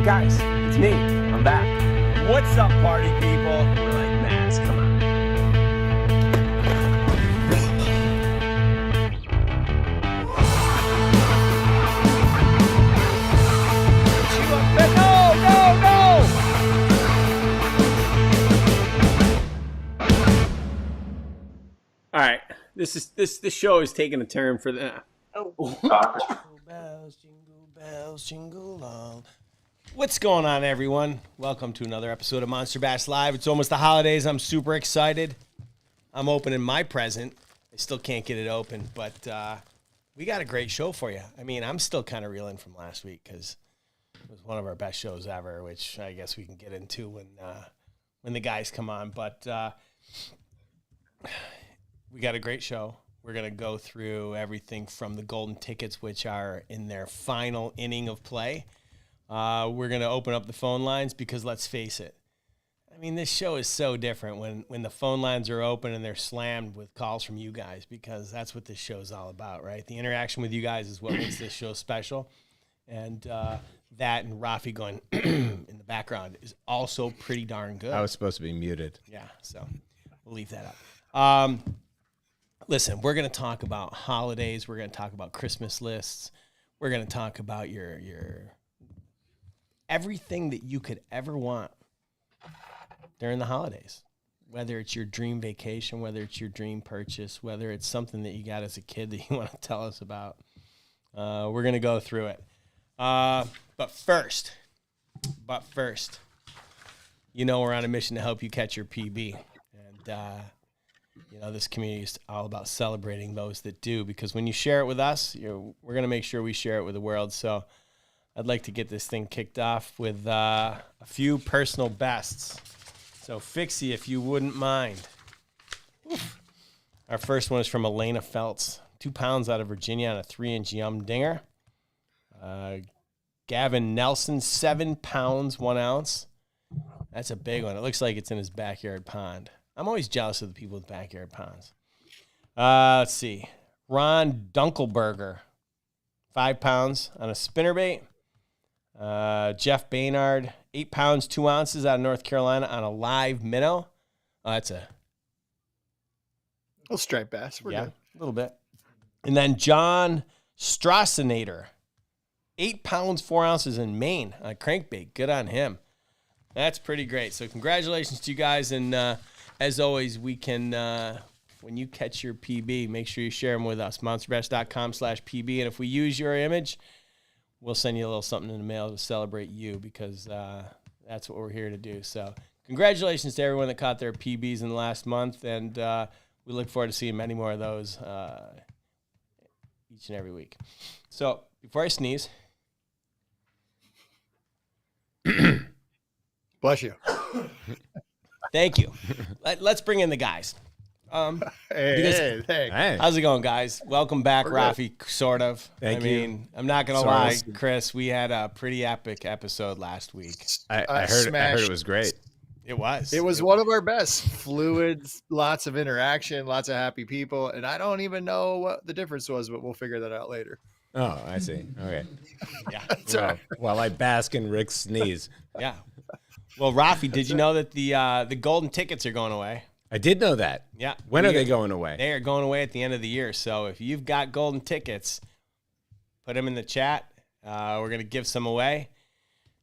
Guys, it's me. I'm back. What's up, party people? We're like, Mads, come on. All right, this show is taking a turn for the. Jingle bells, jingle all. What's going on, everyone? Welcome to another episode of Monster Bass Live. It's almost the holidays. I'm super excited. I'm opening my present. I still can't get it open, but we got a great show for you. I mean, I'm still kind of reeling from last week because it was one of our best shows ever, which I guess we can get into when the guys come on. But we got a great show. We're going to go through everything from the golden tickets, which are in their final inning of play. We're going to open up the phone lines because let's face it. I mean, this show is so different when the phone lines are open and they're slammed with calls from you guys, because that's what this show is all about, right? The interaction with you guys is what makes this show special. And that and Raphie going in the background is also pretty darn good. I was supposed to be muted. Yeah, so we'll leave that up. Listen, we're going to talk about holidays. We're going to talk about Christmas lists. We're going to talk about your everything that you could ever want during the holidays, whether it's your dream vacation, whether it's your dream purchase, whether it's something that you got as a kid that you want to tell us about. We're going to go through it. But first, you know we're on a mission to help you catch your PB. And, you know, this community is all about celebrating those that do, because when you share it with us, we're going to make sure we share it with the world. So I'd like to get this thing kicked off with a few personal bests. So Fixie, if you wouldn't mind. Oof. Our first one is from Elena Feltz, 2 pounds out of Virginia on a 3-inch yum dinger. Gavin Nelson, 7 pounds, 1 ounce. That's a big one. It looks like it's in his backyard pond. I'm always jealous of the people with backyard ponds. Let's see. Ron Dunkelberger, 5 pounds on a spinnerbait. Jeff Baynard, 8 pounds, 2 ounces out of North Carolina on a live minnow. Oh, that's a little striped bass. We're good. A little bit. And then John Strassenator, 8 pounds, 4 ounces in Maine on a crankbait. Good on him. That's pretty great. So congratulations to you guys. And as always, we can, when you catch your PB, make sure you share them with us, monsterbass.com/PB. And if we use your image, we'll send you a little something in the mail to celebrate you, because that's what we're here to do. So congratulations to everyone that caught their PBs in the last month. And we look forward to seeing many more of those each and every week. So before I sneeze. Bless you. Thank you. Let's bring in the guys. Hey. How's it going, guys? Welcome back, Raphie, sort of. Thank you. I'm not going to lie, Chris, we had a pretty epic episode last week. I heard it was great. It was. It was one of our best. Fluid, lots of interaction, lots of happy people. And I don't even know what the difference was, but we'll figure that out later. Oh, I see. Okay. Yeah. While I bask in Rick's sneeze. Yeah. Well, Raphie, did you know that the golden tickets are going away? I did know that. Yeah. When are they going away? They are going away at the end of the year. So if you've got golden tickets, put them in the chat. We're going to give some away.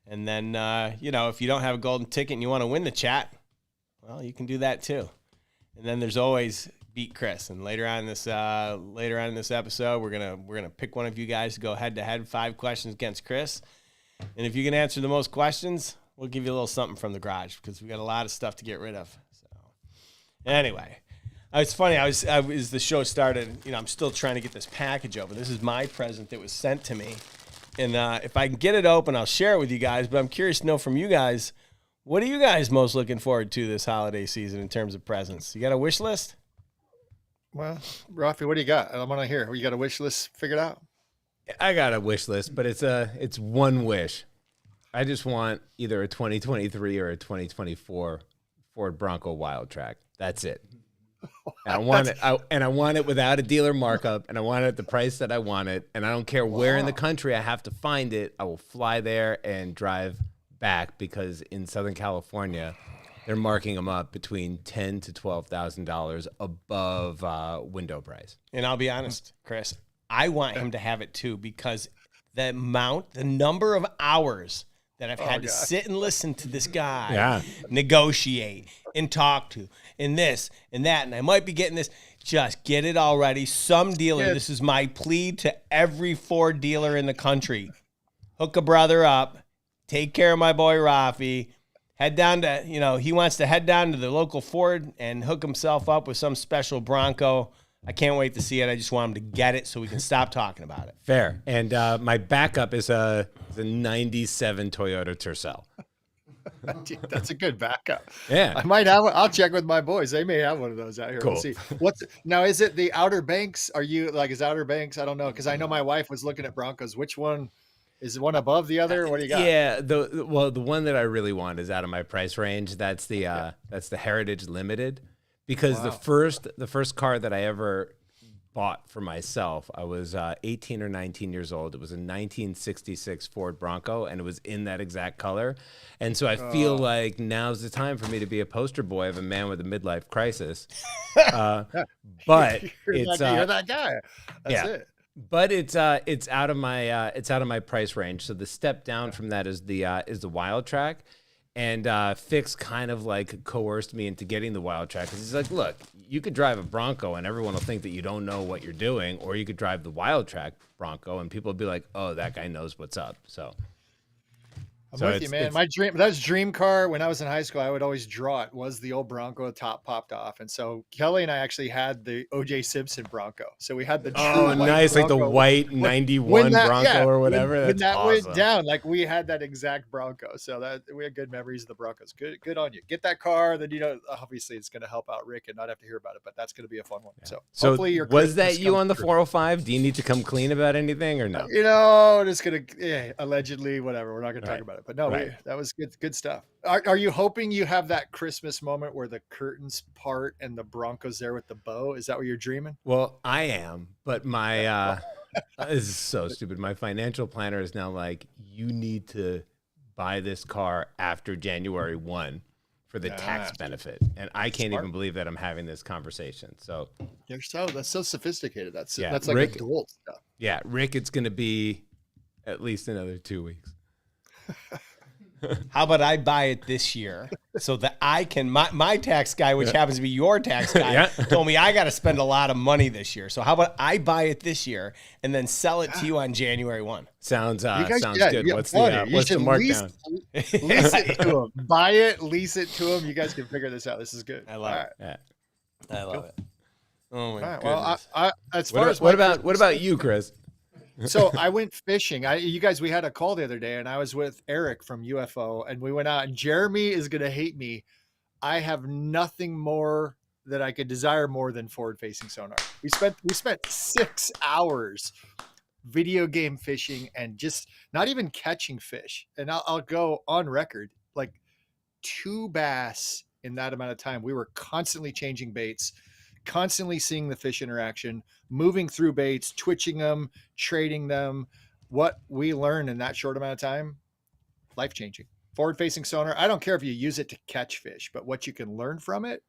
And then, if you don't have a golden ticket and you want to win the chat, well, you can do that too. And then there's always Beat Chris. And later on in this episode, we're gonna pick one of you guys to go head to head, 5 questions against Chris. And if you can answer the most questions, we'll give you a little something from the garage, because we got a lot of stuff to get rid of. So anyway, it's funny. I was as the show started, I'm still trying to get this package open. This is my present that was sent to me. And if I can get it open, I'll share it with you guys. But I'm curious to know from you guys, what are you guys most looking forward to this holiday season in terms of presents? You got a wish list? Well, Raphie, what do you got? I want to hear. You got a wish list figured out? I got a wish list, but it's one wish. I just want either a 2023 or a 2024 Ford Bronco Wild Track. That's it. And I want it, I want it without a dealer markup, and I want it at the price that I want it. And I don't care where in the country I have to find it. I will fly there and drive back because in Southern California, they're marking them up between $10,000 to $12,000 above window price. And I'll be honest, Chris, I want him to have it too, because the number of hours that I've had to sit and listen to this guy negotiate and talk to and this and that, and I might be getting this. Just get it already. Some dealer, this is my plea to every Ford dealer in the country. Hook a brother up. Take care of my boy Raphie. Head down to, he wants to head down to the local Ford and hook himself up with some special Bronco. I can't wait to see it. I just want him to get it so we can stop talking about it. Fair. And my backup is a 97 Toyota Tercel. That's a good backup. Yeah. I might have one. I'll check with my boys. They may have one of those out here. Cool. We'll see. Now, is it the Outer Banks? Are you is Outer Banks? I don't know. Cause I know my wife was looking at Broncos. Which one is one above the other? What do you got? Yeah. The one that I really want is out of my price range. That's the Heritage Limited, because the first car that I ever bought for myself, I was 18 or 19 years old. It was a 1966 Ford Bronco, and it was in that exact color. And so I feel like now's the time for me to be a poster boy of a man with a midlife crisis. But you're that guy. That's it. But it's out of my price range. So the step down from that is the Wild Track. And Fix kind of like coerced me into getting the Wild Track, because he's like, look, you could drive a Bronco and everyone will think that you don't know what you're doing, or you could drive the Wild Track Bronco and people will be like, oh, that guy knows what's up. So I'm with you, man. That was dream car when I was in high school. I would always draw it. Was the old Bronco, the top popped off, and so Kelly and I actually had the O.J. Simpson Bronco. So we had the nice, Bronco. Like the white '91 Bronco or whatever. When that awesome. Went down, like we had that exact Bronco. So that we had good memories of the Broncos. Good on you. Get that car, then obviously it's going to help out Rick and not have to hear about it. But that's going to be a fun one. Yeah. So hopefully your was that you on the 405? Do you need to come clean about anything or no? Just gonna allegedly whatever. We're not going to talk about it. But no, that was good stuff. Are you hoping you have that Christmas moment where the curtains part and the Bronco's there with the bow? Is that what you're dreaming? Well, I am, but my this is so stupid. My financial planner is now like, you need to buy this car after January 1 for the tax benefit, and I can't even believe that I'm having this conversation. So that's so sophisticated. That's like Rick, adult stuff. Yeah, Rick, it's going to be at least another 2 weeks. How about I buy it this year so that I can, my tax guy, which happens to be your tax guy, told me I got to spend a lot of money this year. So how about I buy it this year and then sell it to you on January 1? Sounds good. What's the markdown? Lease it to him. Buy it, lease it to him. You guys can figure this out. This is good. I love it. Yeah. I love it. Oh my goodness. Well, what about you, Chris? So I went fishing. We had a call the other day, and I was with Eric from UFO, and we went out, and Jeremy is going to hate me. I have nothing more that I could desire more than forward-facing sonar. We spent 6 hours video game fishing and just not even catching fish. And I'll go on record, like 2 bass in that amount of time. We were constantly changing baits, constantly seeing the fish interaction, moving through baits, twitching them, trading them. What we learned in that short amount of time, life-changing. Forward-facing sonar, I don't care if you use it to catch fish, but what you can learn from it,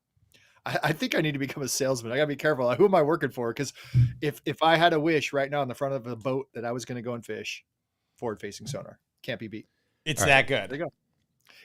I think I need to become a salesman. I got to be careful. Who am I working for? Because if I had a wish right now on the front of a boat that I was going to go and fish, forward-facing sonar. Can't be beat. It's that good. There you go.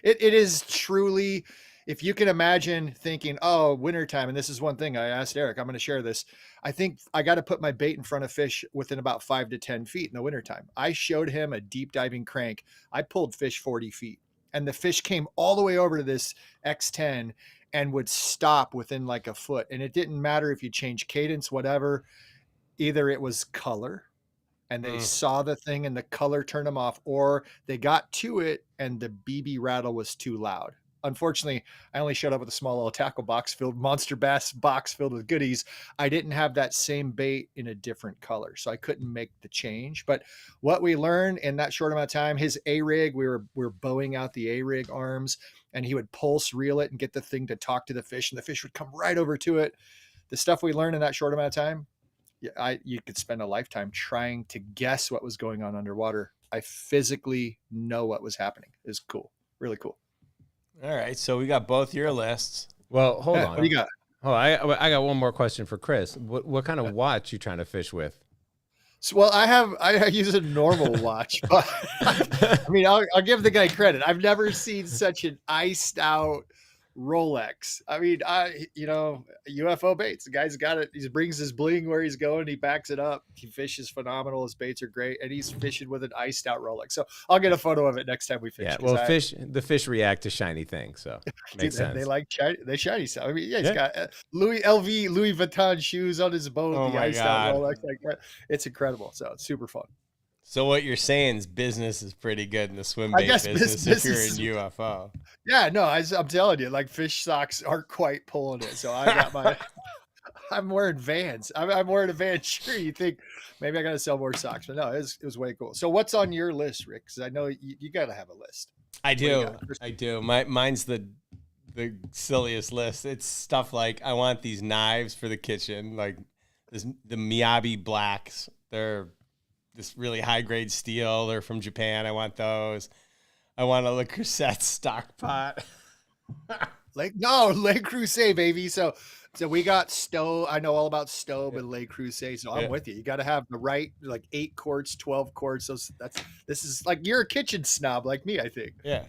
It is truly... If you can imagine thinking, oh, wintertime, and this is one thing I asked Eric, I'm going to share this. I think I got to put my bait in front of fish within about 5 to 10 feet in the wintertime. I showed him a deep diving crank. I pulled fish 40 feet, and the fish came all the way over to this X10 and would stop within like a foot. And it didn't matter if you change cadence, whatever, either it was color and they saw the thing and the color turned them off, or they got to it and the BB rattle was too loud. Unfortunately, I only showed up with a small little tackle box filled, monster bass box filled with goodies. I didn't have that same bait in a different color, so I couldn't make the change. But what we learned in that short amount of time, his A-rig, we were bowing out the A-rig arms, and he would pulse reel it and get the thing to talk to the fish, and the fish would come right over to it. The stuff we learned in that short amount of time, you could spend a lifetime trying to guess what was going on underwater. I physically know what was happening. It was cool. Really cool. All right. So we got both your lists. Well, hold on. What do you got? Oh, I got one more question for Chris. What kind of watch you trying to fish with? So, well, I use a normal watch, but I mean, I'll give the guy credit. I've never seen such an iced out Rolex. I mean, UFO baits. The guy's got it. He brings his bling where he's going. He backs it up. He fishes phenomenal. His baits are great, and he's fishing with an iced out Rolex. So I'll get a photo of it next time we fish. Yeah, well, the fish react to shiny things, so makes sense. They like shiny stuff. I mean, yeah, he's got Louis Vuitton shoes on his boat. Oh the my iced God. out Rolex like that. It's incredible. So it's super fun. So what you're saying is business is pretty good in the swim I bait guess business if you're in UFO. Yeah, no, I'm telling you, like fish socks aren't quite pulling it. So I got my, I'm wearing Vans. I'm wearing a Vans. Sure, you think maybe I got to sell more socks, but no, it was way cool. So what's on your list, Rick? Because I know you got to have a list. I do. Mine's the silliest list. It's stuff like I want these knives for the kitchen, like the Miyabi blacks. They're this really high grade steel. They're from Japan. I want those. I want a Le Creuset stock pot. Le Creuset, baby. So we got Stowe. I know all about Stowe and Le Creuset. So I'm with you. You got to have the right, like 8 quarts, 12 quarts. This is like, you're a kitchen snob like me, I think. Yeah.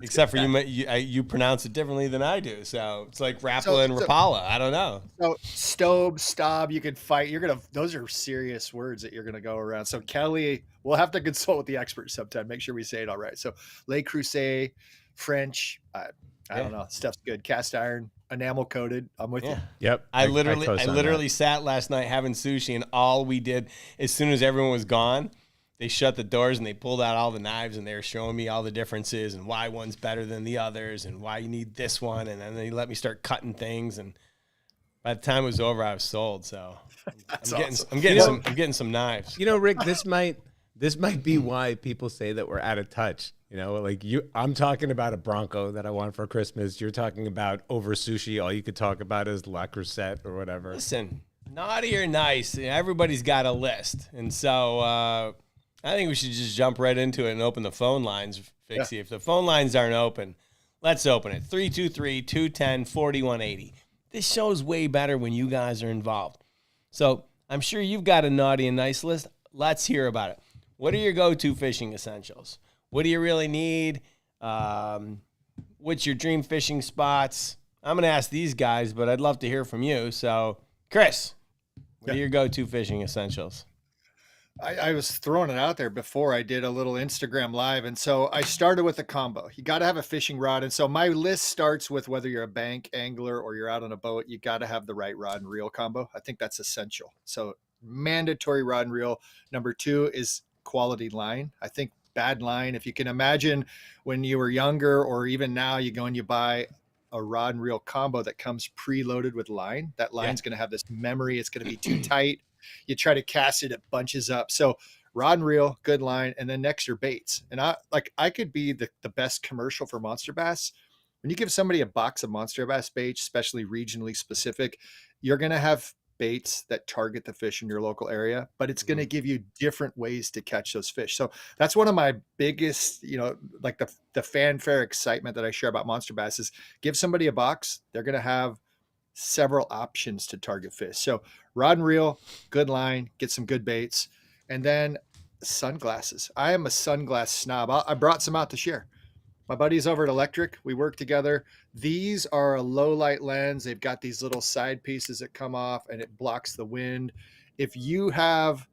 Except for you pronounce it differently than I do. So it's like Rapala and Rapala. I don't know. So Stobe, Stob, you can fight. Those are serious words that you're going to go around. So Kelly, we'll have to consult with the experts sometime. Make sure we say it all right. So Le Creuset, French, I don't know. Stuff's good. Cast iron, enamel coated. I'm with you. Yep. I literally sat last night having sushi, and all we did, as soon as everyone was gone, they shut the doors and they pulled out all the knives and they were showing me all the differences and why one's better than the others and why you need this one. And then they let me start cutting things. And by the time it was over, I was sold. So I'm getting some knives. You know, Rick, this might be why people say that we're out of touch. You know, like I'm talking about a Bronco that I want for Christmas. You're talking about over sushi. All you could talk about is Le Creuset or whatever. Listen, naughty or nice, everybody's got a list. And so, I think we should just jump right into it and open the phone lines, Fixie. Yeah. If the phone lines aren't open, let's open it. 323-210-4180. This show's way better when you guys are involved. So I'm sure you've got a naughty and nice list. Let's hear about it. What are your go-to fishing essentials? What do you really need? What's your dream fishing spots? I'm going to ask these guys, but I'd love to hear from you. So, Chris, what are your go-to fishing essentials? I was throwing it out there before I did a little Instagram live. And so I started with a combo. You got to have a fishing rod. And so my list starts with whether you're a bank angler or you're out on a boat, you got to have the right rod and reel combo. I think that's essential. So mandatory rod and reel. Number 2 is quality line. I think bad line, if you can imagine when you were younger or even now, you go and you buy a rod and reel combo that comes preloaded with line. That line's going to have this memory. It's going to be too tight. You try to cast it, it bunches up. So rod and reel, good line. And then next are baits. And I could be the best commercial for Monster Bass. When you give somebody a box of Monster Bass baits, especially regionally specific, you're going to have baits that target the fish in your local area, but it's going to give you different ways to catch those fish. So that's one of my biggest, like the fanfare excitement that I share about Monster Bass is give somebody a box. They're going to have several options to target fish. So rod and reel, good line, get some good baits. And then sunglasses. I am a sunglass snob. I brought some out to share. My buddy's over at Electric. We work together. These are a low light lens. They've got these little side pieces that come off and it blocks the wind. If you have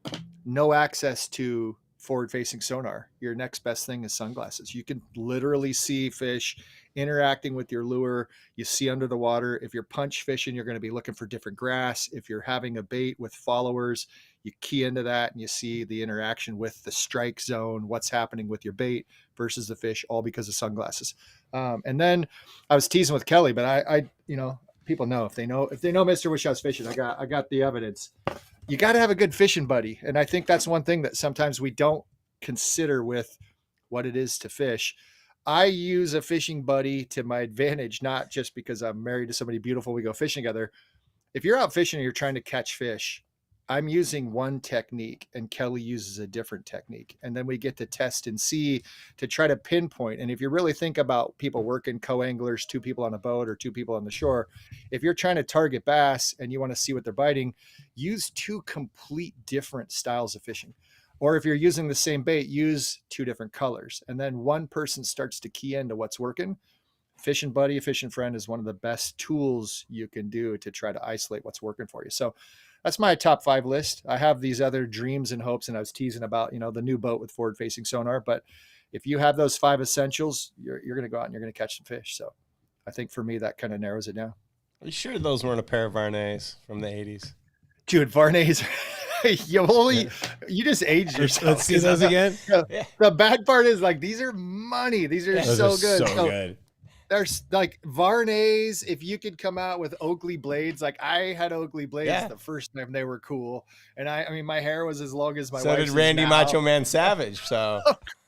no access to forward facing sonar, your next best thing is sunglasses. You can literally see fish interacting with your lure. You see under the water. If you're punch fishing, you're going to be looking for different grass. If you're having a bait with followers, you key into that and you see the interaction with the strike zone, what's happening with your bait versus the fish, all because of sunglasses. And then I was teasing with Kelly, but I people know if they know Mr. Wishiwazfishin, I got the evidence. You got to have a good fishing buddy. And I think that's one thing that sometimes we don't consider with what it is to fish. I use a fishing buddy to my advantage, not just because I'm married to somebody beautiful. We go fishing together. If you're out fishing and you're trying to catch fish, I'm using one technique and Kelly uses a different technique. And then we get to test and see to try to pinpoint. And if you really think about people working co-anglers, 2 people on a boat or 2 people on the shore, if you're trying to target bass and you want to see what they're biting, use 2 complete different styles of fishing. Or if you're using the same bait, use 2 different colors. And then one person starts to key into what's working. Fishing buddy, fishing friend is one of the best tools you can do to try to isolate what's working for you. So that's my top 5 list. I have these other dreams and hopes, and I was teasing about, the new boat with forward facing sonar. But if you have those 5 essentials, you're going to go out and you're going to catch some fish. So I think for me, that kind of narrows it down. Are you sure those weren't a pair of Varnays from the 80s? Dude, Varnays, you just aged yourself. Let's see those again. The bad part is like, these are money. These are so good. So good. There's like Varnays. If you could come out with Oakley blades, like I had Oakley blades the first time they were cool. And I mean, my hair was as long as my wife's. So did Randy Macho Man Savage. So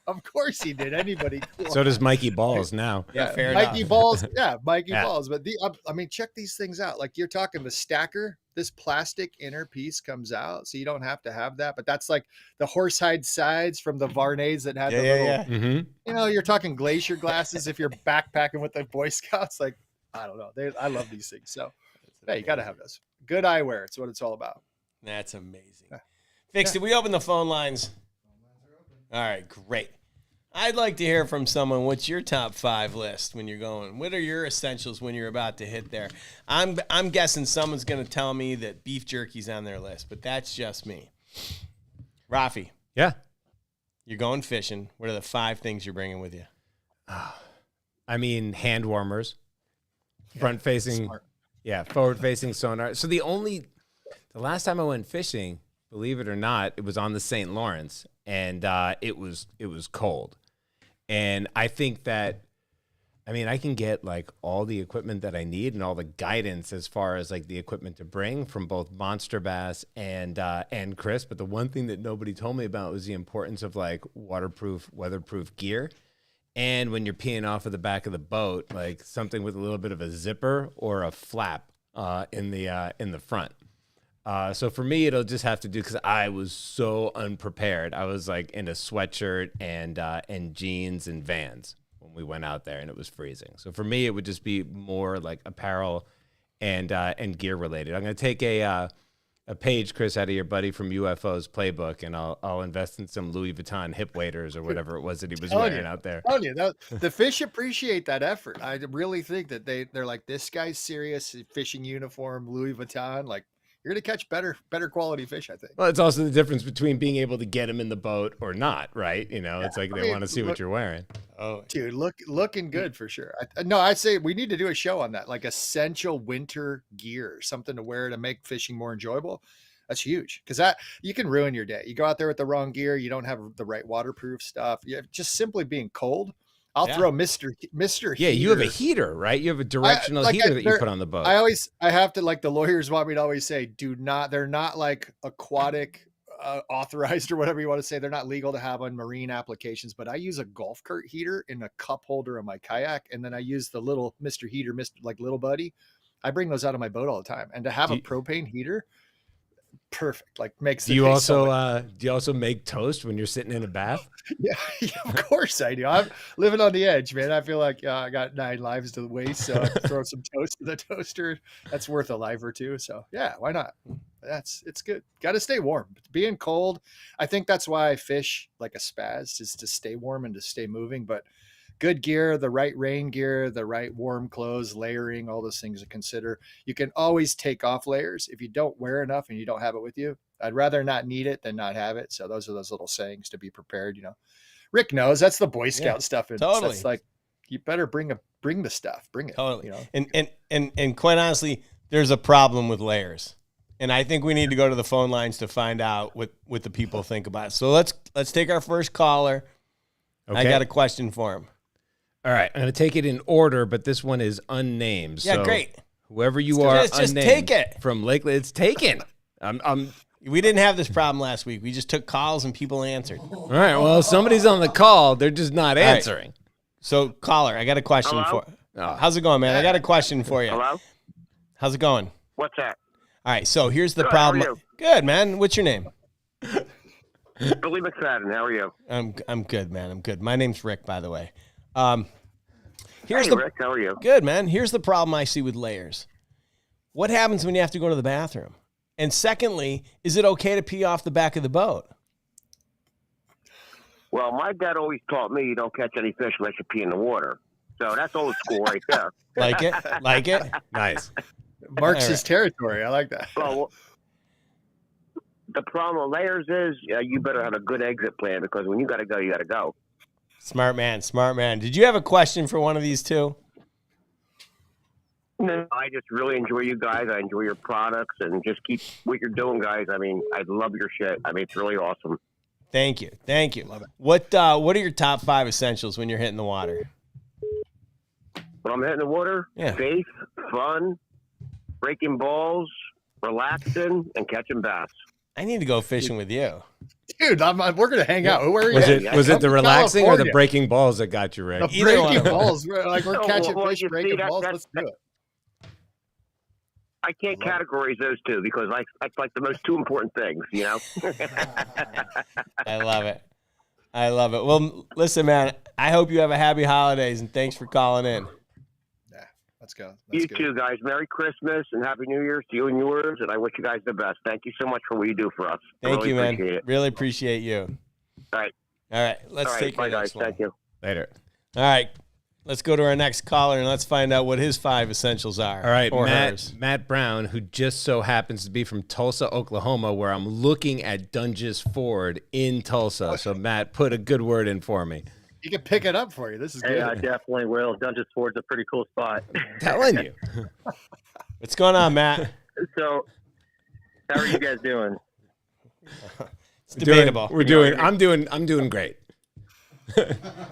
of course he did. Anybody cool. So does Mikey Balls now. Yeah, fair Mikey enough. Balls. Yeah, Mikey Balls. But I mean, check these things out. Like you're talking the stacker, this plastic inner piece comes out. So you don't have to have that. But that's like the horsehide sides from the Varnays that had the little, Mm-hmm. You're talking glacier glasses if you're backpacking with the Boy Scouts. Like, I don't know. I love these things. So hey, you got to have those. Good eyewear. It's what it's all about. That's amazing. Fix, did we open the phone lines? All right, great. I'd like to hear from someone. What's your top 5 list when you're going? What are your essentials when you're about to hit there? I'm guessing someone's going to tell me that beef jerky's on their list, but that's just me. Raphie. Yeah. You're going fishing. What are the 5 things you're bringing with you? I mean, hand warmers, front facing, forward facing sonar. So the last time I went fishing, believe it or not, it was on the St. Lawrence, and it was cold. And I think that, I mean, I can get like all the equipment that I need and all the guidance as far as like the equipment to bring from both MONSTERBASS and Chris. But the one thing that nobody told me about was the importance of like waterproof, weatherproof gear. And when you're peeing off of the back of the boat, like something with a little bit of a zipper or a flap in the front. So for me, it'll just have to do, because I was so unprepared. I was like in a sweatshirt and jeans and Vans when we went out there, and it was freezing. So for me, it would just be more like apparel and gear related. I'm going to take a page, Chris, out of your buddy from UFO's playbook, and I'll invest in some Louis Vuitton hip waders or whatever it was that he was wearing out there. The fish appreciate that effort. I really think that they're like, this guy's serious, fishing uniform, Louis Vuitton, like, you're going to catch better quality fish, I think. Well, it's also the difference between being able to get them in the boat or not, right? It's like they want to see what you're wearing. Oh, dude, looking good for sure. I'd say we need to do a show on that, like essential winter gear, something to wear to make fishing more enjoyable. That's huge, because that you can ruin your day. You go out there with the wrong gear, you don't have the right waterproof stuff. Just simply being cold. I'll throw Mr. Yeah, Heater. you have a heater, right? You have a directional heater that you put on the boat. I have to, like, the lawyers want me to always say, they're not like aquatic authorized or whatever you want to say. They're not legal to have on marine applications, but I use a golf cart heater in a cup holder of my kayak. And then I use the little Mr. Heater, like little buddy. I bring those out of my boat all the time. And to have a propane heater, perfect. Like, makes do you also make toast when you're sitting in a bath? Yeah, of course I do. I'm living on the edge, man. I feel like I got 9 lives to waste, so I throw some toast in the toaster. That's worth a life or 2. So yeah, why not? It's good. Got to stay warm. Being cold, I think that's why I fish like a spaz, is to stay warm and to stay moving. But good gear, the right rain gear, the right warm clothes, layering, all those things to consider. You can always take off layers if you don't wear enough and you don't have it with you. I'd rather not need it than not have it. So those are those little sayings to be prepared. Rick knows that's the Boy Scout stuff. And totally. It's like, you better bring the stuff. Bring it. Totally. And quite honestly, there's a problem with layers. And I think we need to go to the phone lines to find out what the people think about it. So let's take our first caller. Okay. I got a question for him. All right, I'm going to take it in order, but this one is unnamed. Yeah, so great. Whoever you are, just take it from Lakeland. It's taken. We didn't have this problem last week. We just took calls and people answered. All right. Well, if somebody's on the call, they're just not answering. Right. So, caller, I got a question for. How's it going, man? I got a question for you. Hello. How's it going? What's that? All right, so here's the Good, problem. how are you? Good, man. What's your name? Billy McFadden, how are you? I'm good, man. I'm good. My name's Rick, by the way. Here's Hey, the Rick, how are you? good, man. Here's the problem I see with layers. What happens when you have to go to the bathroom? And secondly, is it okay to pee off the back of the boat? Well, my dad always taught me you don't catch any fish unless you pee in the water. So that's old school right there. Like it? Like it? Nice. Marks All his right. territory. I like that. Well, the problem with layers is you better have a good exit plan because when you got to go, you got to go. Smart man, smart man. Did you have a question for one of these two? No, I just really enjoy you guys. I enjoy your products and just keep what you're doing, guys. I mean, I love your shit. I mean, it's really awesome. Thank you. Thank you. Love it. What are your top 5 essentials when you're hitting the water? When I'm hitting the water, Yeah. faith, fun, breaking balls, relaxing, and catching bass. I need to go fishing with you. Dude, we're going to hang out. Where are you Was at? it the Come to relaxing or the California. breaking balls that got you, Rick? The Either one breaking of them. balls. We're Oh, catching well, fish, you see, breaking that- balls. that's- Let's do it. I can't categorize those two because that's like the most two important things, you know? I love it. I love it. Well, listen, man, I hope you have a happy holidays and thanks for calling in. Yeah, let's go. You That's good. too, guys. Merry Christmas and Happy New Year's to you and yours. And I wish you guys the best. Thank you so much for what you do for us. I Thank really you, man. appreciate it. Really appreciate you. All right. All right, let's All right. take Bye, our guys. next one. Thank you. Later. All right, let's go to our next caller and let's find out what his 5 essentials are. All right, or hers. Matt Brown, who just so happens to be from Tulsa, Oklahoma, where I'm looking at Dunges Ford in Tulsa. So, Matt, put a good word in for me. He can pick it up for you. This is good. Hey, I definitely will. Dungeon Ford's a pretty cool spot. Telling you. What's going on, Matt? So, how are you guys doing? It's debatable. I'm doing great.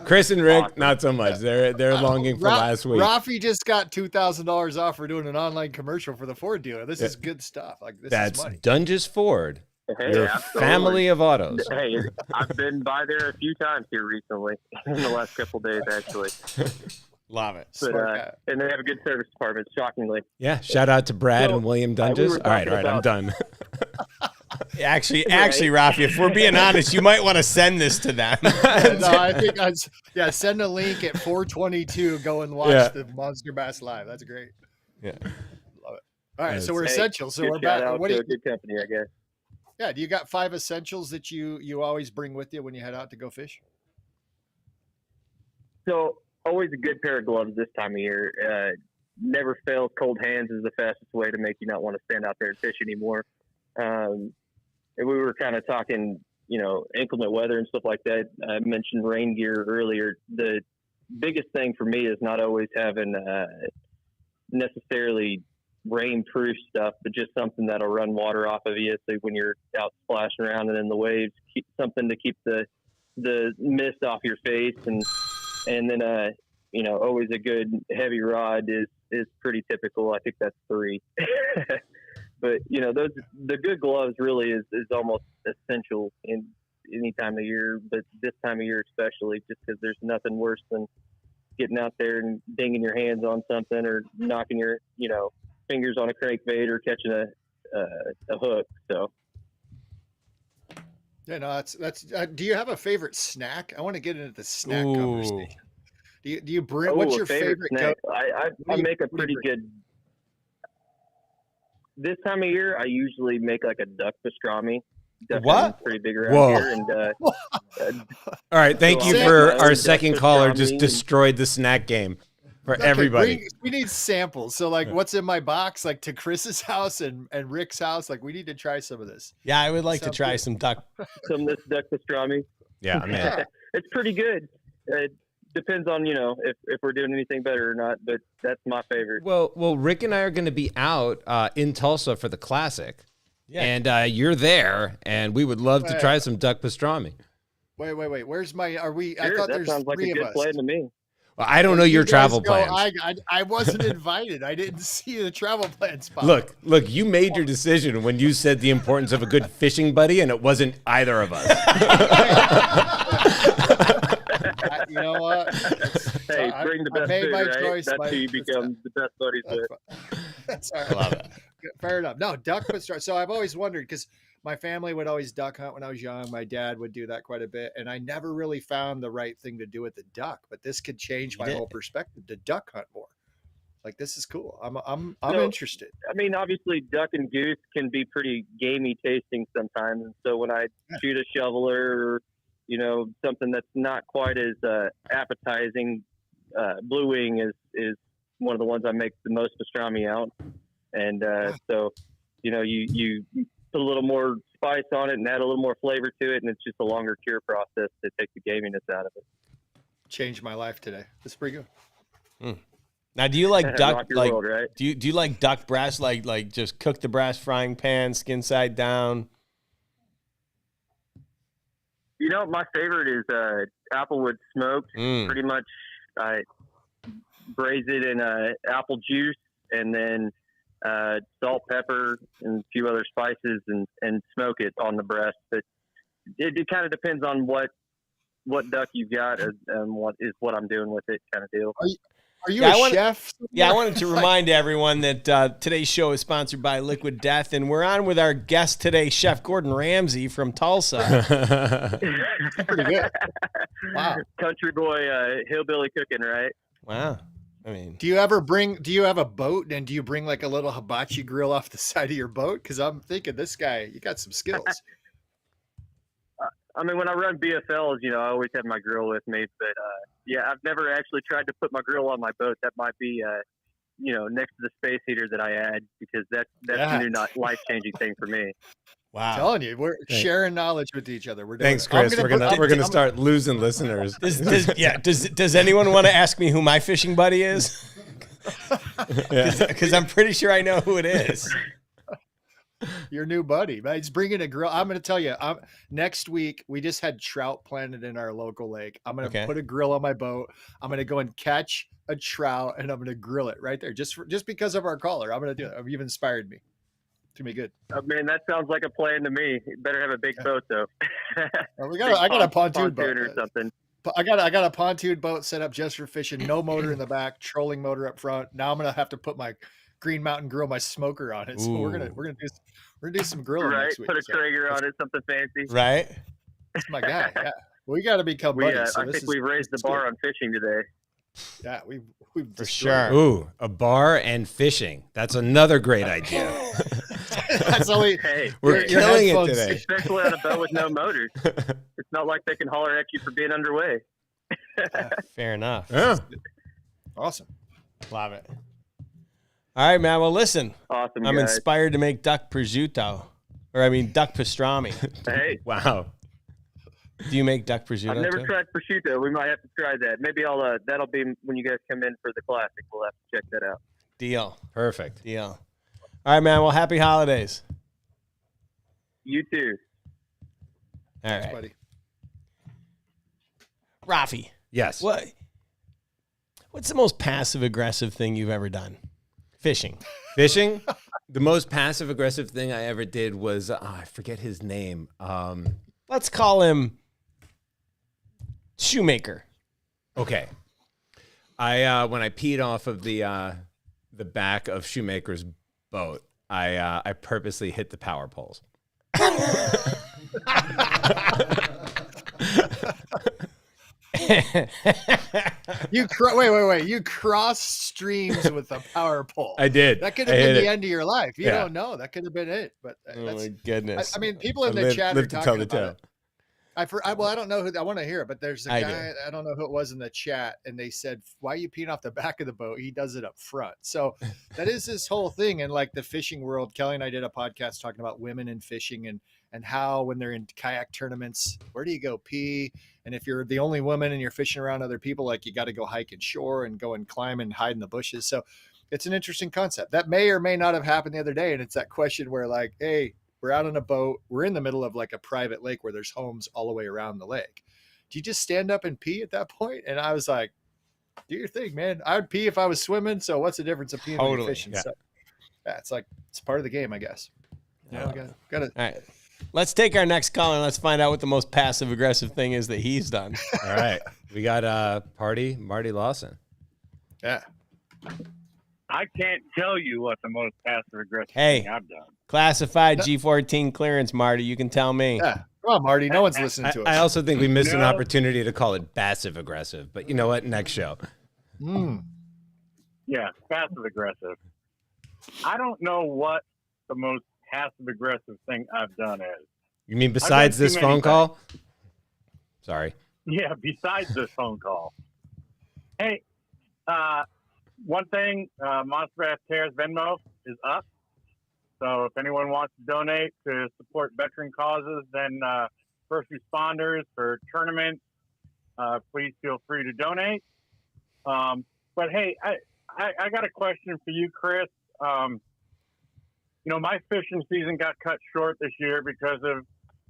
Chris and Rick, not so much. They're longing for last week. Raphie just got $2,000 off for doing an online commercial for the Ford dealer. This is good stuff. Like this That's is money. Dunges Ford, Hey, your absolutely. family of autos. Hey, I've been by there a few times here recently, in the last couple of days, actually. Love it. But, Smart guy. and they have a good service department, shockingly. Yeah, shout out to Brad So, and William we Dunges. were All right, talking I'm about- done. Actually, Rafi, if we're being honest, you might want to send this to them. No, I think send a link at 422. Go and watch the Monster Bass live. That's great. Yeah. Love it. All right, Yes. so we're Hey, essentials. So good we're back. shout out What do to you? a good company, I guess. Yeah, do you got 5 essentials that you always bring with you when you head out to go fish? So, always a good pair of gloves this time of year. Never fails. Cold hands is the fastest way to make you not want to stand out there and fish anymore. And we were kind of talking, inclement weather and stuff like that. I mentioned rain gear earlier. The biggest thing for me is not always having necessarily rain-proof stuff, but just something that'll run water off of you. So when you're out splashing around and in the waves, keep something to keep the mist off your face, and then always a good heavy rod is pretty typical. I think that's 3. But the good gloves really is almost essential in any time of year, but this time of year especially, just because there's nothing worse than getting out there and dinging your hands on something or knocking your fingers on a crankbait or catching a hook. So Yeah, no, that's. Do you have a favorite snack? I want to get into the snack Ooh. conversation. Do you bring? What's your favorite? snack? Go- I What do you- make a what do you pretty bring? good. This time of year, I usually make like a duck pastrami. Duck What? hunting's pretty big around Whoa. here, and All right, thank you Sick. for our Duck second caller. pastrami Just and- destroyed the snack game for Okay, everybody. we need samples. So, like, what's in my box? Like to Chris's house and Rick's house. Like, we need to try some of this. Yeah, I would like to Sounds try good. some duck. some of this duck pastrami. Yeah, I mean, It's pretty good. It depends on if we're doing anything better or not, but that's my favorite. well, Rick and I are going to be out in Tulsa for the Classic, Yeah. and you're there, and we would love to Right. try some duck pastrami. Wait. Where's my? Are we? I Sure, thought that there's sounds like 3 a of good us. plan to me. Well, I don't know You your guys travel go, plans. I wasn't invited. I didn't see the travel plan spot. Look, you made your decision when you said the importance of a good fishing buddy, and it wasn't either of us. You know what? Hey, I- bring the I best made food, my right? choice, That's but who you it's become the best buddies with. That's all I right. love it. Fair enough. No, duck pastrami. So I've always wondered because my family would always duck hunt when I was young. My dad would do that quite a bit, and I never really found the right thing to do with the duck. But this could change my whole perspective to duck hunt more. Like, this is cool. I'm interested. I mean, obviously, duck and goose can be pretty gamey tasting sometimes. And so when I shoot a shoveler, or, you know, something that's not quite as appetizing, blue wing is one of the ones I make the most pastrami out. And so, you know, you put a little more spice on it and add a little more flavor to it, and it's just a longer cure process to take the gaminess out of it. Changed my life today. It's pretty good. Mm. Now, do you like duck? Like, world, right? do you like duck breast? Like just cook the breast, frying pan, skin side down. You know, my favorite is applewood smoked. Pretty much, I braise it in apple juice and then salt, pepper, and a few other spices, and smoke it on the breast. But it kind of depends on what duck you've got and what I'm doing with it, kind of deal. Are you a chef? Yeah, I wanted to remind everyone that today's show is sponsored by Liquid Death, and we're on with our guest today, Chef Gordon Ramsay from Tulsa. Pretty good. Wow. Country boy, hillbilly cooking, right? Wow. I mean, do you have a boat, and do you bring like a little hibachi grill off the side of your boat? Because I'm thinking, this guy, you got some skills. I mean, when I run BFLs, you know, I always have my grill with me. But, yeah, I've never actually tried to put my grill on my boat. That might be, you know, next to the space heater that I add, because that's a new life-changing thing for me. Wow. I'm telling you, we're sharing knowledge with each other. We're doing Thanks, Chris. We're gonna start losing listeners. Does anyone want to ask me who my fishing buddy is? Because I'm pretty sure I know who it is. Your new buddy, man. He's bringing a grill. I'm going to tell you, next week, we just had trout planted in our local lake. I'm going to put a grill on my boat. I'm going to go and catch a trout, and I'm going to grill it right there. Just because of our caller. I'm going to do it. You've inspired me. It's going to be good. Oh, man, that sounds like a plan to me. You better have a big boat, though. I got a pontoon boat or something. I got a pontoon boat set up just for fishing. No motor in the back, trolling motor up front. Now I'm going to have to put my Green Mountain Grill, my smoker on it. So we're gonna do some grilling next week. Put a Traeger on it, something fancy. Right. That's my guy. Yeah, we got to become buddies. I think we've raised the bar on fishing today. Yeah, we've for sure. Ooh, a bar and fishing. That's another great idea. That's only. Hey, we're killing it today. Especially on a boat with no motors. It's not like they can holler at you for being underway. Fair enough. Yeah. Awesome. Love it. All right, man. Well, listen. Awesome. I'm inspired to make duck prosciutto, duck pastrami. Hey. Wow. Do you make duck prosciutto? I've never tried prosciutto. We might have to try that. Maybe that'll be when you guys come in for the classic. We'll have to check that out. Deal. Perfect. Deal. All right, man. Well, happy holidays. You too. All right. Thanks, buddy. Raphie. Yes. What's the most passive aggressive thing you've ever done? Fishing. The most passive aggressive thing I ever did was I forget his name. Let's call him Shoemaker. Okay. I when I peed off of the back of Shoemaker's boat, I purposely hit the power poles. Wait. You crossed streams with a power pole. I did. That could have been the end of your life. You don't know. That could have been it. But oh my goodness. I mean, people in the chat are talking about it. I don't know who. I want to hear it, but there's a guy. I don't know who it was in the chat, and they said, "Why are you peeing off the back of the boat?" He does it up front. So that is this whole thing. And like the fishing world, Kelly and I did a podcast talking about women in fishing and how when they're in kayak tournaments, where do you go pee? And if you're the only woman and you're fishing around other people, like you got to go hike shore and go and climb and hide in the bushes. So it's an interesting concept that may or may not have happened the other day. And it's that question where like, hey, we're out on a boat. We're in the middle of like a private lake where there's homes all the way around the lake. Do you just stand up and pee at that point? And I was like, do your thing, man. I would pee if I was swimming. So what's the difference of peeing when you're fishing? Yeah. So yeah, it's part of the game, I guess. Yeah. Got it. All right. Let's take our next call and let's find out what the most passive aggressive thing is that he's done. All right. We got Marty Lawson. Yeah. I can't tell you what the most passive aggressive Hey. thing I've done. Classified G14 clearance, Marty. You can tell me. Yeah. Come on, Marty. No one's listening to us. I also think we missed an No. opportunity to call it passive aggressive, but you know what? Next show. Yeah, passive aggressive. I don't know what the most passive aggressive thing I've done is. You mean besides too this many phone things. call? Sorry. Yeah, besides this phone call. Hey, one thing, MONSTERBASS Cares Venmo is up. So if anyone wants to donate to support veteran causes, then first responders for tournaments, please feel free to donate. But hey, I got a question for you, Chris. My fishing season got cut short this year because of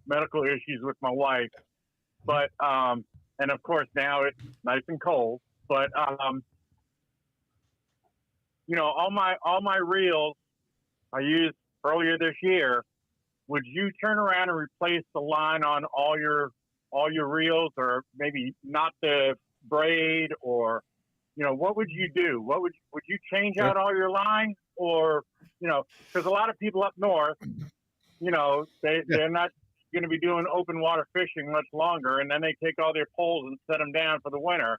medical issues with my wife. But and of course now it's nice and cold. But all my reels I used earlier this year. Would you turn around and replace the line on all your reels, or maybe not the braid, or what would you do? Would you change out all your line, or because a lot of people up north, they're not going to be doing open water fishing much longer, and then they take all their poles and set them down for the winter.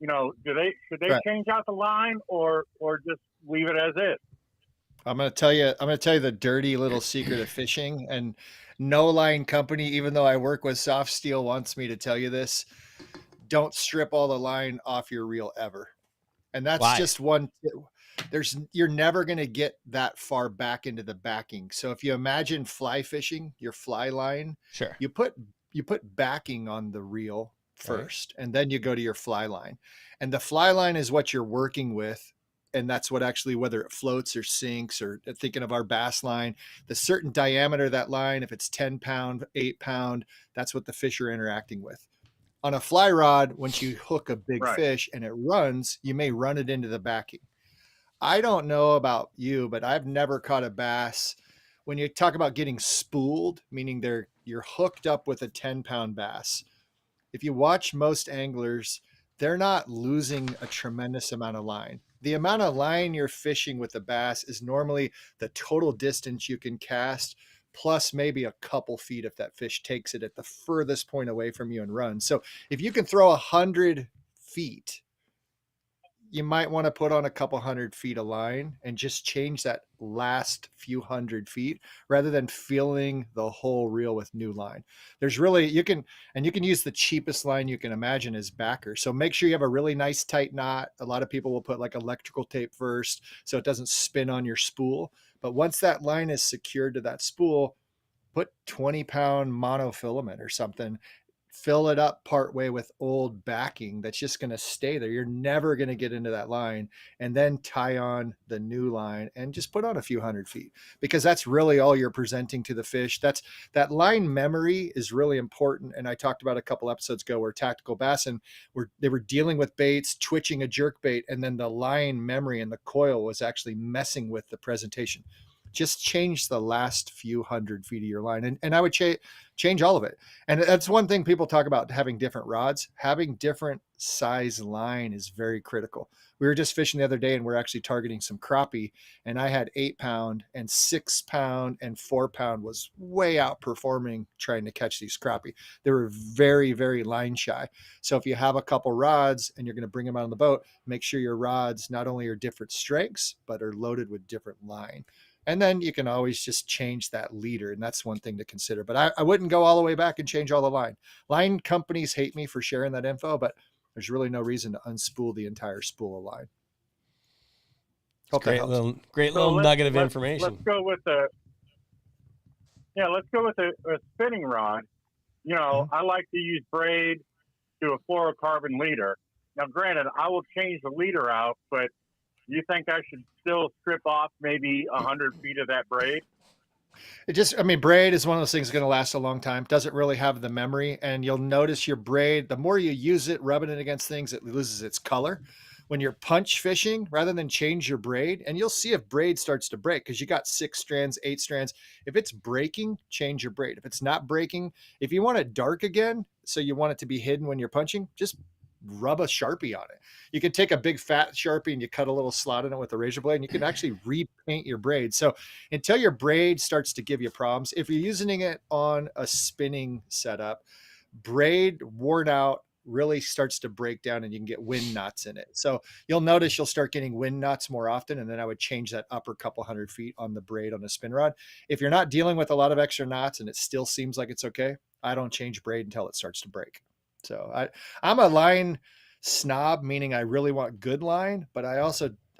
Should they change out the line, or just leave it as is? I'm going to tell you the dirty little secret of fishing, and no line company, even though I work with Soft Steel, wants me to tell you this. Don't strip all the line off your reel ever. And that's just one. You're never going to get that far back into the backing. So if you imagine fly fishing, your fly line, Sure. you put backing on the reel first, and then you go to your fly line. And the fly line is what you're working with. And that's what actually, whether it floats or sinks, or thinking of our bass line, the certain diameter of that line, if it's 10 pound, 8 pound, that's what the fish are interacting with. On a fly rod, once you hook a big fish and it runs, you may run it into the backing. I don't know about you, but I've never caught a bass. When you talk about getting spooled, meaning you're hooked up with a 10-pound bass. If you watch most anglers, they're not losing a tremendous amount of line. The amount of line you're fishing with the bass is normally the total distance you can cast, plus maybe a couple feet if that fish takes it at the furthest point away from you and runs. So if you can throw 100 feet, you might want to put on a couple 100 feet of line and just change that last few 100 feet rather than filling the whole reel with new line. There's really, you can use the cheapest line you can imagine as backer. So make sure you have a really nice tight knot. A lot of people will put like electrical tape first so it doesn't spin on your spool. But once that line is secured to that spool, put 20-pound monofilament or something, fill it up partway with old backing that's just going to stay there. You're never going to get into that line, and then tie on the new line and just put on a few 100 feet, because that's really all you're presenting to the fish. That line memory is really important. And I talked about a couple episodes ago where Tactical Bassin, they were dealing with baits, twitching a jerk bait, and then the line memory and the coil was actually messing with the presentation. Just change the last few 100 feet of your line. And I would change all of it. And that's one thing people talk about, having different rods. Having different size line is very critical. We were just fishing the other day and we're actually targeting some crappie, and I had 8 pound, and 6 pound and 4 pound was way outperforming trying to catch these crappie. They were very, very line shy. So if you have a couple rods and you're going to bring them out on the boat, make sure your rods not only are different strengths, but are loaded with different line. And then you can always just change that leader. And that's one thing to consider. But I wouldn't go all the way back and change all the line. Line companies hate me for sharing that info, but there's really no reason to unspool the entire spool of line. Great little nugget of information. Let's go with a spinning rod. I like to use braid to a fluorocarbon leader. Now, granted, I will change the leader out, but you think I should still strip off maybe 100 feet of that braid? Braid is one of those things that's going to last a long time. Doesn't really have the memory. And you'll notice your braid, the more you use it, rubbing it against things, it loses its color. When you're punch fishing, rather than change your braid, and you'll see if braid starts to break, because you got 6 strands, 8 strands. If it's breaking, change your braid. If it's not breaking, if you want it dark again, so you want it to be hidden when you're punching, just rub a Sharpie on it. You can take a big fat Sharpie and you cut a little slot in it with a razor blade, and you can actually repaint your braid. So until your braid starts to give you problems, if you're using it on a spinning setup, braid worn out really starts to break down and you can get wind knots in it. So you'll notice you'll start getting wind knots more often. And then I would change that upper couple 100 feet on the braid on a spin rod. If you're not dealing with a lot of extra knots and it still seems like it's okay, I don't change braid until it starts to break. So I'm a line snob, meaning I really want good line, but I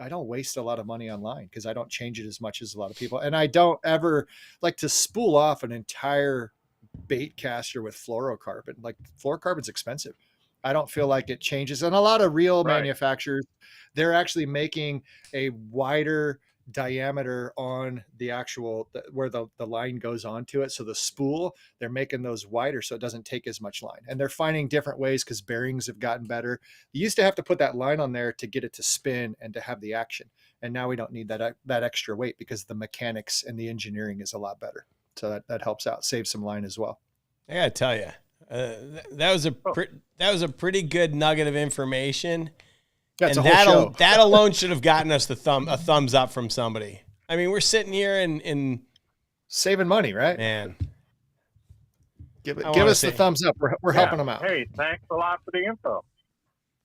don't waste a lot of money on line because I don't change it as much as a lot of people. And I don't ever like to spool off an entire bait caster with fluorocarbon. Like fluorocarbon's expensive. I don't feel like it changes. And a lot of real manufacturers, they're actually making a wider diameter on the actual where the line goes onto it. So the spool, they're making those wider so it doesn't take as much line. And they're finding different ways because bearings have gotten better. You used to have to put that line on there to get it to spin and to have the action. And now we don't need that extra weight because the mechanics and the engineering is a lot better. So that helps out, save some line as well. I gotta tell you, that was a pretty good nugget of information. Yeah, and that alone should have gotten us a thumbs up from somebody. I mean, we're sitting here and saving money, right? Man, give us the thumbs up. We're helping them out. Hey, thanks a lot for the info.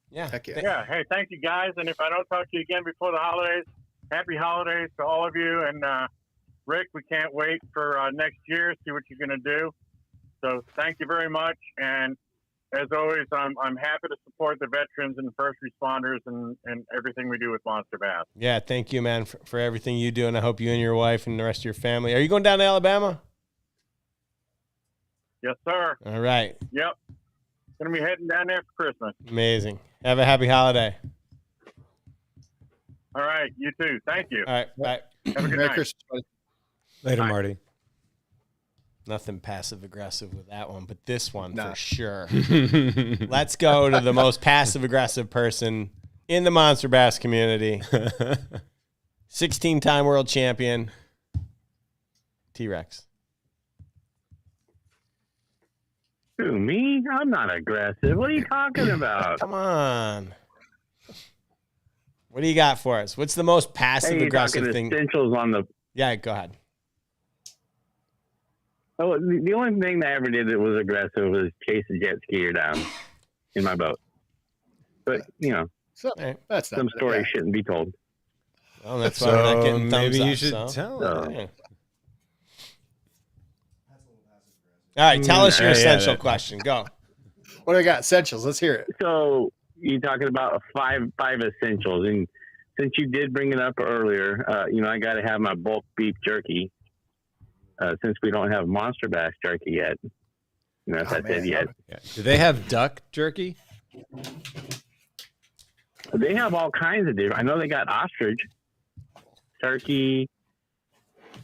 Yeah. Heck yeah. Yeah. Hey, thank you guys. And if I don't talk to you again before the holidays, happy holidays to all of you. And Rick, we can't wait for next year, see what you're going to do. So thank you very much. And as always, I'm happy to support the veterans and first responders and everything we do with Monster Bass. Yeah, thank you, man, for everything you do, and I hope you and your wife and the rest of your family. Are you going down to Alabama? Yes, sir. All right. Yep. Going to be heading down there for Christmas. Amazing. Have a happy holiday. All right. You too. Thank you. All right. Bye. Have a good Merry night. Christmas, buddy. Later, Bye. Marty. Nothing passive-aggressive with that one, but this one for sure. Let's go to the most passive-aggressive person in the Monster Bass community. 16-time world champion, T-Rex. Who, me? I'm not aggressive. What are you talking about? Come on. What do you got for us? What's the most passive-aggressive thing? Essentials on the... Yeah, go ahead. Oh, the only thing that I ever did that was aggressive was chase a jet skier down in my boat. But, That's some stories shouldn't be told. Well, that's why we're not getting thumbs maybe up. You should tell it. Yeah. All right, tell us your essential question. Go. What do I got? Essentials. Let's hear it. So you're talking about five essentials. And since you did bring it up earlier, I got to have my bulk beef jerky. Since we don't have Monster Bass jerky yet. As I said yet. Yeah. Do they have duck jerky? They have all kinds of different. I know they got ostrich, turkey.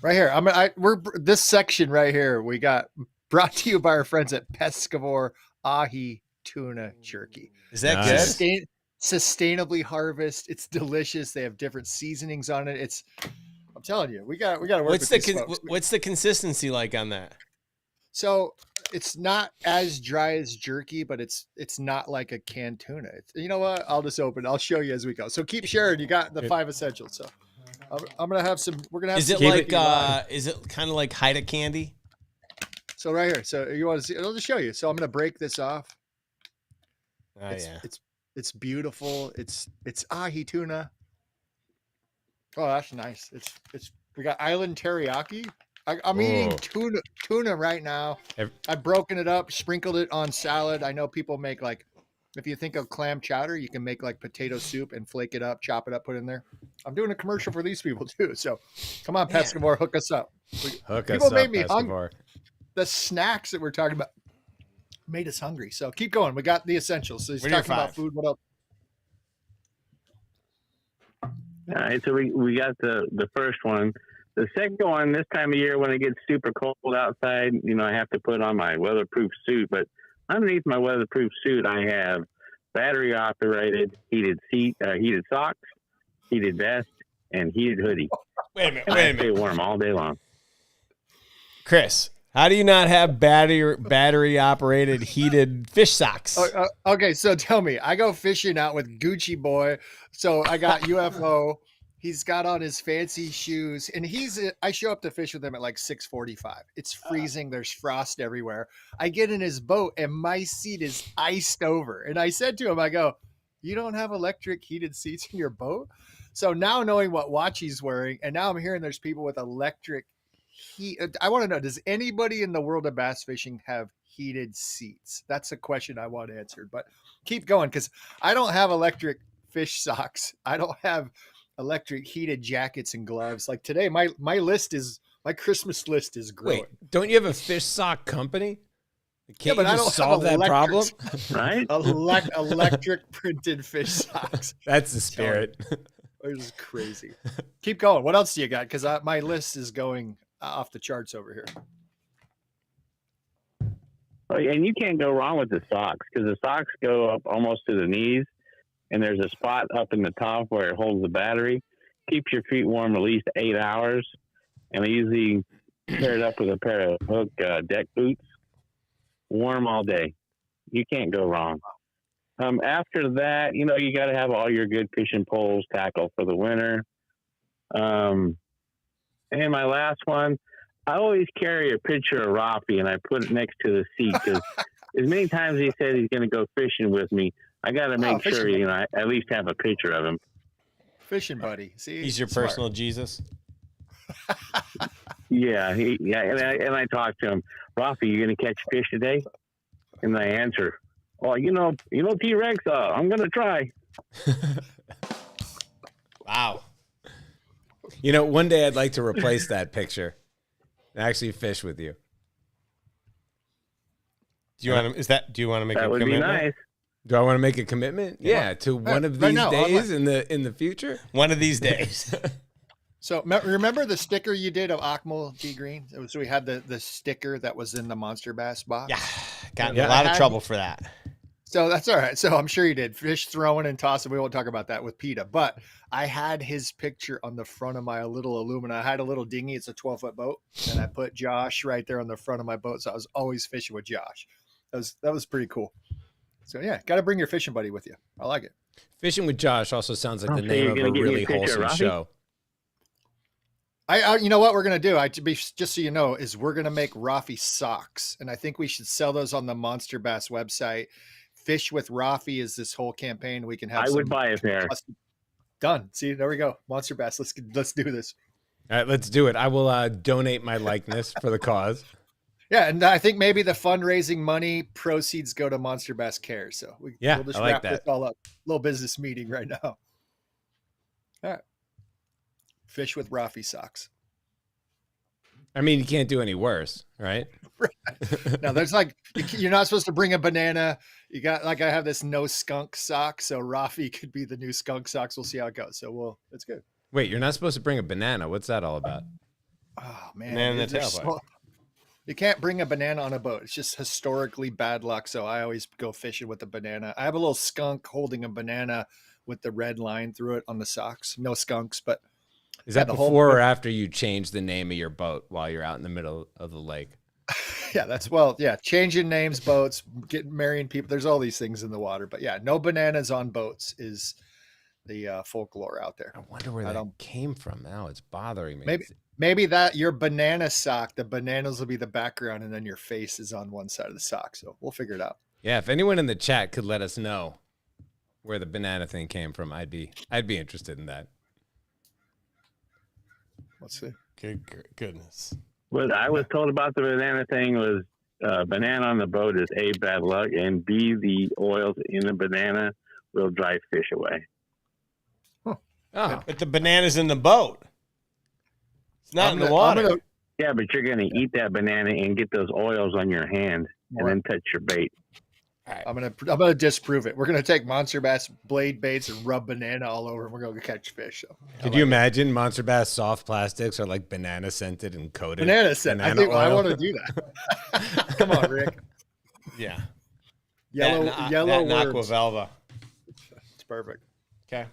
Right here. We're this section right here. We got brought to you by our friends at Pescavore Ahi Tuna Jerky. Is that Nice. good? Sustainably harvest. It's delicious. They have different seasonings on it. I'm telling you, we got to work What's with these folks. what's the consistency like on that? So it's not as dry as jerky, but it's not like a canned tuna. You know what? I'll just open. I'll show you as we go. So keep sharing. You got the 5 essentials. So I'm gonna have some. We're gonna have. Is it like is it kind of like Haida candy? So right here. So you want to see? I'll just show you. So I'm gonna break this off. Oh yeah. It's beautiful. It's ahi tuna. Oh, that's nice. We got island teriyaki. I'm eating tuna right now. I've broken it up, sprinkled it on salad. I know people make if you think of clam chowder, you can make potato soup and flake it up, chop it up, put it in there. I'm doing a commercial for these people too. So come on, Pescavore, hook us up. People made me hungry. The snacks that we're talking about made us hungry. So keep going. We got the essentials. So he's talking about food. What else? All right, so we got the first one. The second one, this time of year when it gets super cold outside, I have to put on my weatherproof suit. But underneath my weatherproof suit, I have battery operated heated socks, heated vest, and heated hoodie. Wait a minute. I stay warm all day long. Chris, How do you not have battery operated heated fish socks? Okay, so tell me, I go fishing out with Gucci Boy. So I got UFO. He's got on his fancy shoes, and I show up to fish with him at like 6:45. It's freezing. There's frost everywhere. I get in his boat, and my seat is iced over. And I said to him, I go, "You don't have electric heated seats in your boat?" So now knowing what watch he's wearing, and now I'm hearing there's people with electric heat. I want to know, does anybody in the world of bass fishing have heated seats? That's a question I want answered. But keep going, because I don't have electric fish socks. I don't have electric heated jackets and gloves. Like today, my Christmas list is growing. Wait, don't you have a fish sock company? Can't but you I just don't solve have that problem? Right? Electric printed fish socks. That's the spirit. It is crazy. Keep going. What else do you got? Because my list is going off the charts over here. Oh, and you can't go wrong with the socks, because the socks go up almost to the knees, and there's a spot up in the top where it holds the battery. Keeps your feet warm at least 8 hours, and I usually pair it up with a pair of hook deck boots. Warm all day. You can't go wrong. After that, you got to have all your good fishing poles, tackle for the winter. And my last one, I always carry a picture of Raphie, and I put it next to the seat, because as many times he said he's going to go fishing with me, I got to make sure, I at least have a picture of him. Fishing buddy. See, He's your personal Jesus. Yeah, and I talked to him. Raphie, you going to catch fish today? And I answer, "Oh, T-Rex, I'm going to try." Wow. One day I'd like to replace that picture and actually fish with you. Do you want to make That a would be commitment? nice. Do I want to make a commitment? Yeah, to one of right these now, days in the future. One of these days. So remember the sticker you did of Akmal D Green? So we had the sticker that was in the Monster Bass box. Yeah. Got in a lot of trouble for that. So that's all right. So I'm sure you did. Fish throwing and tossing. We won't talk about that with PETA. But I had his picture on the front of my little Illumina. I had a little dinghy. It's a 12-foot boat. And I put Josh right there on the front of my boat. So I was always fishing with Josh. That was pretty cool. So yeah, got to bring your fishing buddy with you. I like it. Fishing with Josh also sounds like the So name you're of gonna a give me a really picture, wholesome Raphie? show. You know what we're gonna do? Just so you know, is we're gonna make Raphie socks, and I think we should sell those on the Monster Bass website. Fish with Raphie is this whole campaign. We can have. I would buy a pair. Done. See, there we go. Monster Bass. Let's do this. All right, let's do it. I will donate my likeness for the cause. Yeah, and I think maybe the fundraising money proceeds go to Monster Bass Care. So we'll just I like wrap that. this all up. Little business meeting right now. All right. Fish with Raphie socks. I mean, you can't do any worse, right? Now there's you're not supposed to bring a banana. You got I have this no skunk sock, so Raphie could be the new skunk socks. We'll see how it goes. So it's good. Wait, you're not supposed to bring a banana. What's that all about? Oh man, Banana in the tailpipe. You can't bring a banana on a boat. It's just historically bad luck. So I always go fishing with a banana. I have a little skunk holding a banana with the red line through it on the socks. No skunks, but Is that the whole before or boat. after you change the name of your boat while you're out in the middle of the lake? Yeah, changing names, boats, marrying people. There's all these things in the water, but yeah, no bananas on boats is the folklore out there. I wonder where that came from. Now it's bothering me. Maybe that your banana sock, the bananas will be the background, and then your face is on one side of the sock. So we'll figure it out. Yeah, if anyone in the chat could let us know where the banana thing came from, I'd be interested in that. Let's see. Goodness. What I was told about the banana thing was banana on the boat is A, bad luck, and B, the oils in the banana will drive fish away. Oh, But the banana's in the boat. It's not in the water. Yeah, but you're going to eat that banana and get those oils on your hand and then touch your bait. I'm gonna disprove it. We're gonna take Monster Bass blade baits and rub banana all over, and we're gonna catch fish. So, could you imagine Monster Bass soft plastics are like banana scented and coated? Banana scent. I think I want to do that. Come on, Rick. Yeah. Yellow that worms. Aqua Velva. It's perfect. Okay.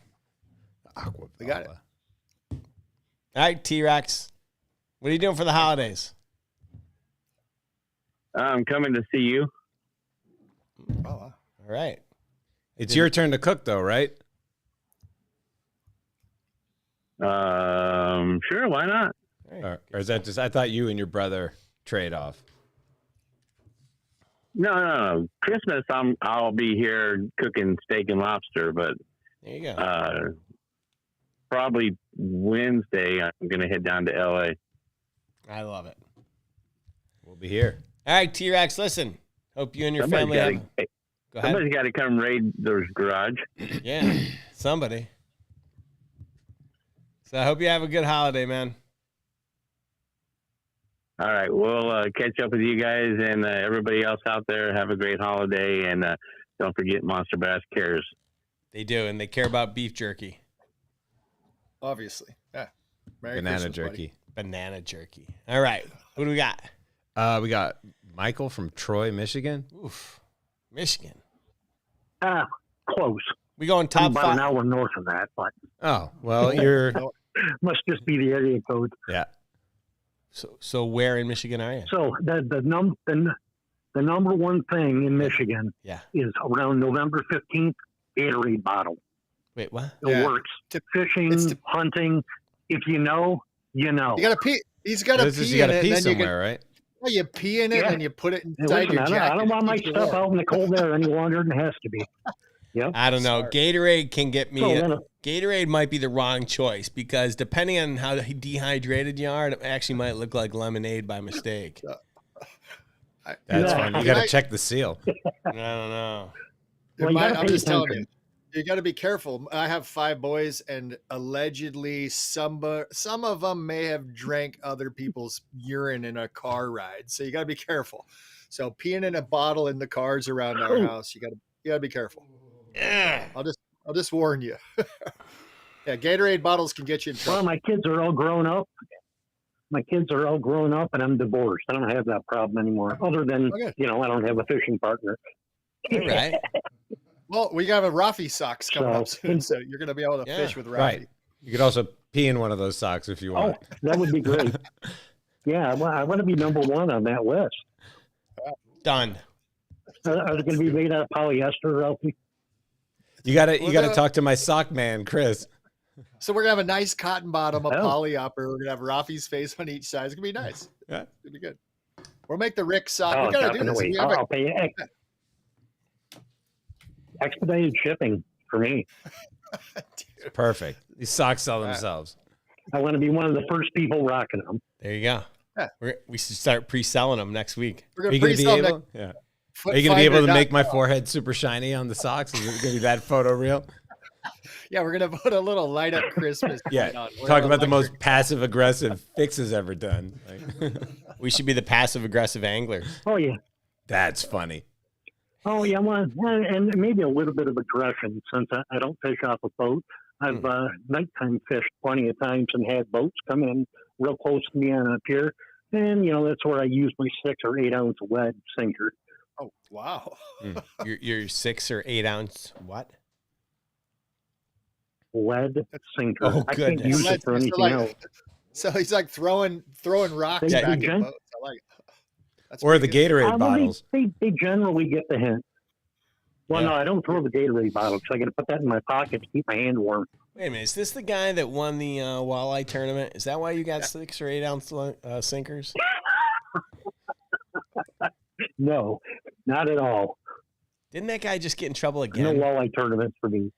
Aqua. We got it. All right, T-Rex. What are you doing for the holidays? I'm coming to see you. Oh, wow. All right. It's your turn to cook, though, right? Sure, why not? Or is that just? I thought you and your brother trade off. No. Christmas, I'll be here cooking steak and lobster, but There you go. probably Wednesday I'm gonna head down to LA. I love it. We'll be here. All right, T-Rex, listen. Hope you and your family have... Go ahead. Somebody's got to come raid their garage. Yeah, somebody. So I hope you have a good holiday, man. All right, we'll catch up with you guys and everybody else out there. Have a great holiday, and don't forget Monster Bass cares. They do, and they care about beef jerky. Obviously. Yeah. Merry Banana Christmas, buddy. jerky. Banana jerky. All right. Who do we got? We got Michael from Troy, Michigan. Oof. Michigan. Close. We going I'm top about 5? an hour north of that, but Oh, well, you're must just be the area code. yeah. So where in Michigan are you? So the number one thing in Michigan Yeah. is around November 15th, Gatorade bottle. Wait, what? It Yeah. works. To- Fishing, it's to- hunting. If you know, you know. You got to pee. He's got to This is pee you got in to it. pee And then somewhere, right? you pee in it Yeah. and you put it Hey, inside listen, your I jacket. don't want my Keeps you stuff warm. out in the cold air any longer than it has to be. Yep. I don't know. Sorry. Gatorade can get me. So then, Gatorade might be the wrong choice because depending on how dehydrated you are, it actually might look like lemonade by mistake. That's Yeah. fine. You got to check the seal. I don't know. Well, you gotta I'm pay just telling you. attention. You got to be careful. I have 5 boys, and allegedly some of them may have drank other people's urine in a car ride. So you got to be careful. So peeing in a bottle in the cars around our house, you got to be careful. Yeah. I'll just warn you. Yeah, Gatorade bottles can get you in Well, trouble. my kids are all grown up. And I'm divorced. I don't have that problem anymore. Other than, Okay. I don't have a fishing partner. All right. Well, we got a Raphie socks coming up So- soon, so you're going to be able to Yeah, fish with Raphie. Right. You could also pee in one of those socks if you Oh, want. that would be great. Yeah, I want to be number one on that list. Done. Are they going to be made out of polyester, Ralphie? You gotta Well, talk to my sock man, Chris. So we're going to have a nice cotton bottom, a Oh. polyopper. We're going to have Raphie's face on each side. It's going to be nice. Yeah. It's going to be good. We'll make the Rick sock. Oh, We got to do this. definitely. We have a- I'll pay expedited shipping for me. Perfect. These socks sell themselves. I want to be one of the first people rocking them. There you go. Yeah. We should start pre-selling them next week. We're Are going you to gonna be pre-sell able? next Yeah. Are you gonna be able to make my forehead super shiny on the socks? Is it gonna be that photo real? Yeah, we're going to put a little light up Christmas. Yeah. light on. We're Talk about the electric. most passive aggressive fixes ever done. Like, We should be the passive-aggressive anglers. Oh, yeah. that's funny. Oh, yeah. Well, and maybe a little bit of aggression since I don't fish off a boat. I've nighttime fished plenty of times and had boats come in real close to me on a pier. And, that's where I use my 6 or 8 ounce lead sinker. Oh, wow. Your 6 or 8 ounce what? Lead sinker. Oh, I can't goodness. use it for So anything like- else. So he's like throwing rocks Yeah, back you at can- boats. I like it. That's Or the pretty good. Gatorade Well, bottles. They generally get the hint. Well, Yeah. no, I don't throw the Gatorade bottle because I got to put that in my pocket to keep my hand warm. Wait a minute. Is this the guy that won the walleye tournament? Is that why you got 6 or 8 ounce sinkers? No, not at all. Didn't that guy just get in trouble No again? walleye tournaments for me.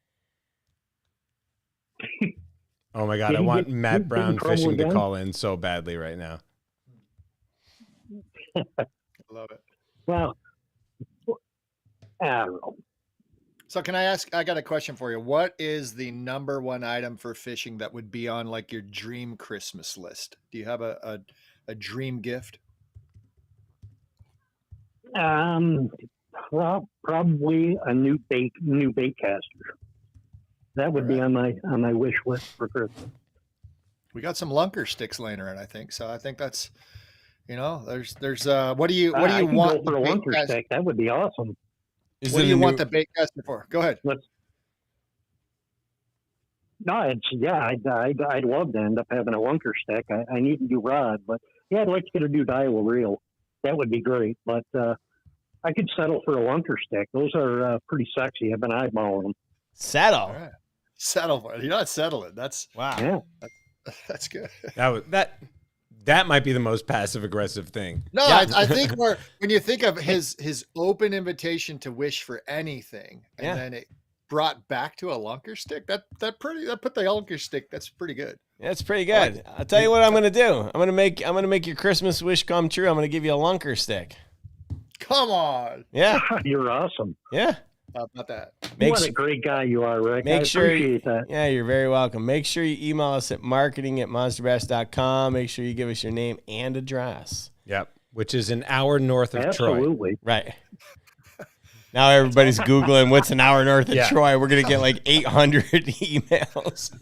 Oh my God, Did I he want get Matt in Brown trouble Fishing to again? call in so badly right now. Love it. Well, I don't know. So can I ask, I got a question for you. What is the number one item for fishing that would be on like your dream Christmas list? Do you have a dream gift? Probably a new bait caster. That would be on my wish list for Christmas. We got some lunker sticks laying around, I think. So I think that's, there's what do you I can want go for a the bait lunker caster- stick? That would be awesome. Is What it do a you new- want the bait caster for? Go ahead. No, I'd love to end up having a lunker stick. I need a new rod, but yeah, I'd like to get a new Daiwa reel. that would be great. But I could settle for a lunker stick. Those are pretty sexy. I've been eyeballing them. Settle. All right. Settle for it. You're not settling. That's Wow. Yeah. that's good. That might be the most passive aggressive thing. No, Yeah. I think when you think of his open invitation to wish for anything, and Yeah. then it brought back to a lunker stick, that put the lunker stick. That's pretty good. That's pretty good. I'll tell you what I'm gonna do. I'm gonna make your Christmas wish come true. I'm gonna give you a lunker stick. Come on, Yeah. You're awesome. Yeah. how about that? What a great guy you are, Rick. I appreciate that. Yeah, you're very welcome. Make sure you email us at marketing@monsterbass.com. Make sure you give us your name and address. Yep. Which is an hour north of Troy. Absolutely. Right. Now everybody's Googling what's an hour north of Yeah. Troy. We're going to get like 800 emails.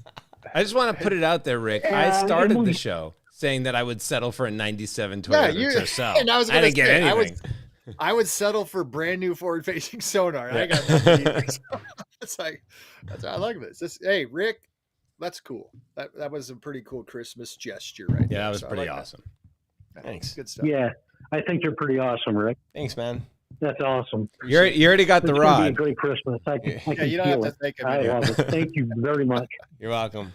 I just want to put it out there, Rick. I started the show saying that I would settle for a 97 Toyota Tercel. And I was I gonna didn't get say, anything. I would settle for brand new forward facing sonar. I got nothing either. So it's like, I like this. Hey, Rick, that's cool. That was a pretty cool Christmas gesture, right? Yeah, there. that was So I pretty like awesome. that. Thanks. Good stuff. Yeah. I think you're pretty awesome, Rick. Thanks, man. That's awesome. You already got the It's gonna be a rod. great Christmas. I can you don't have feel to it. think of I it. love it. Thank you very much. You're welcome.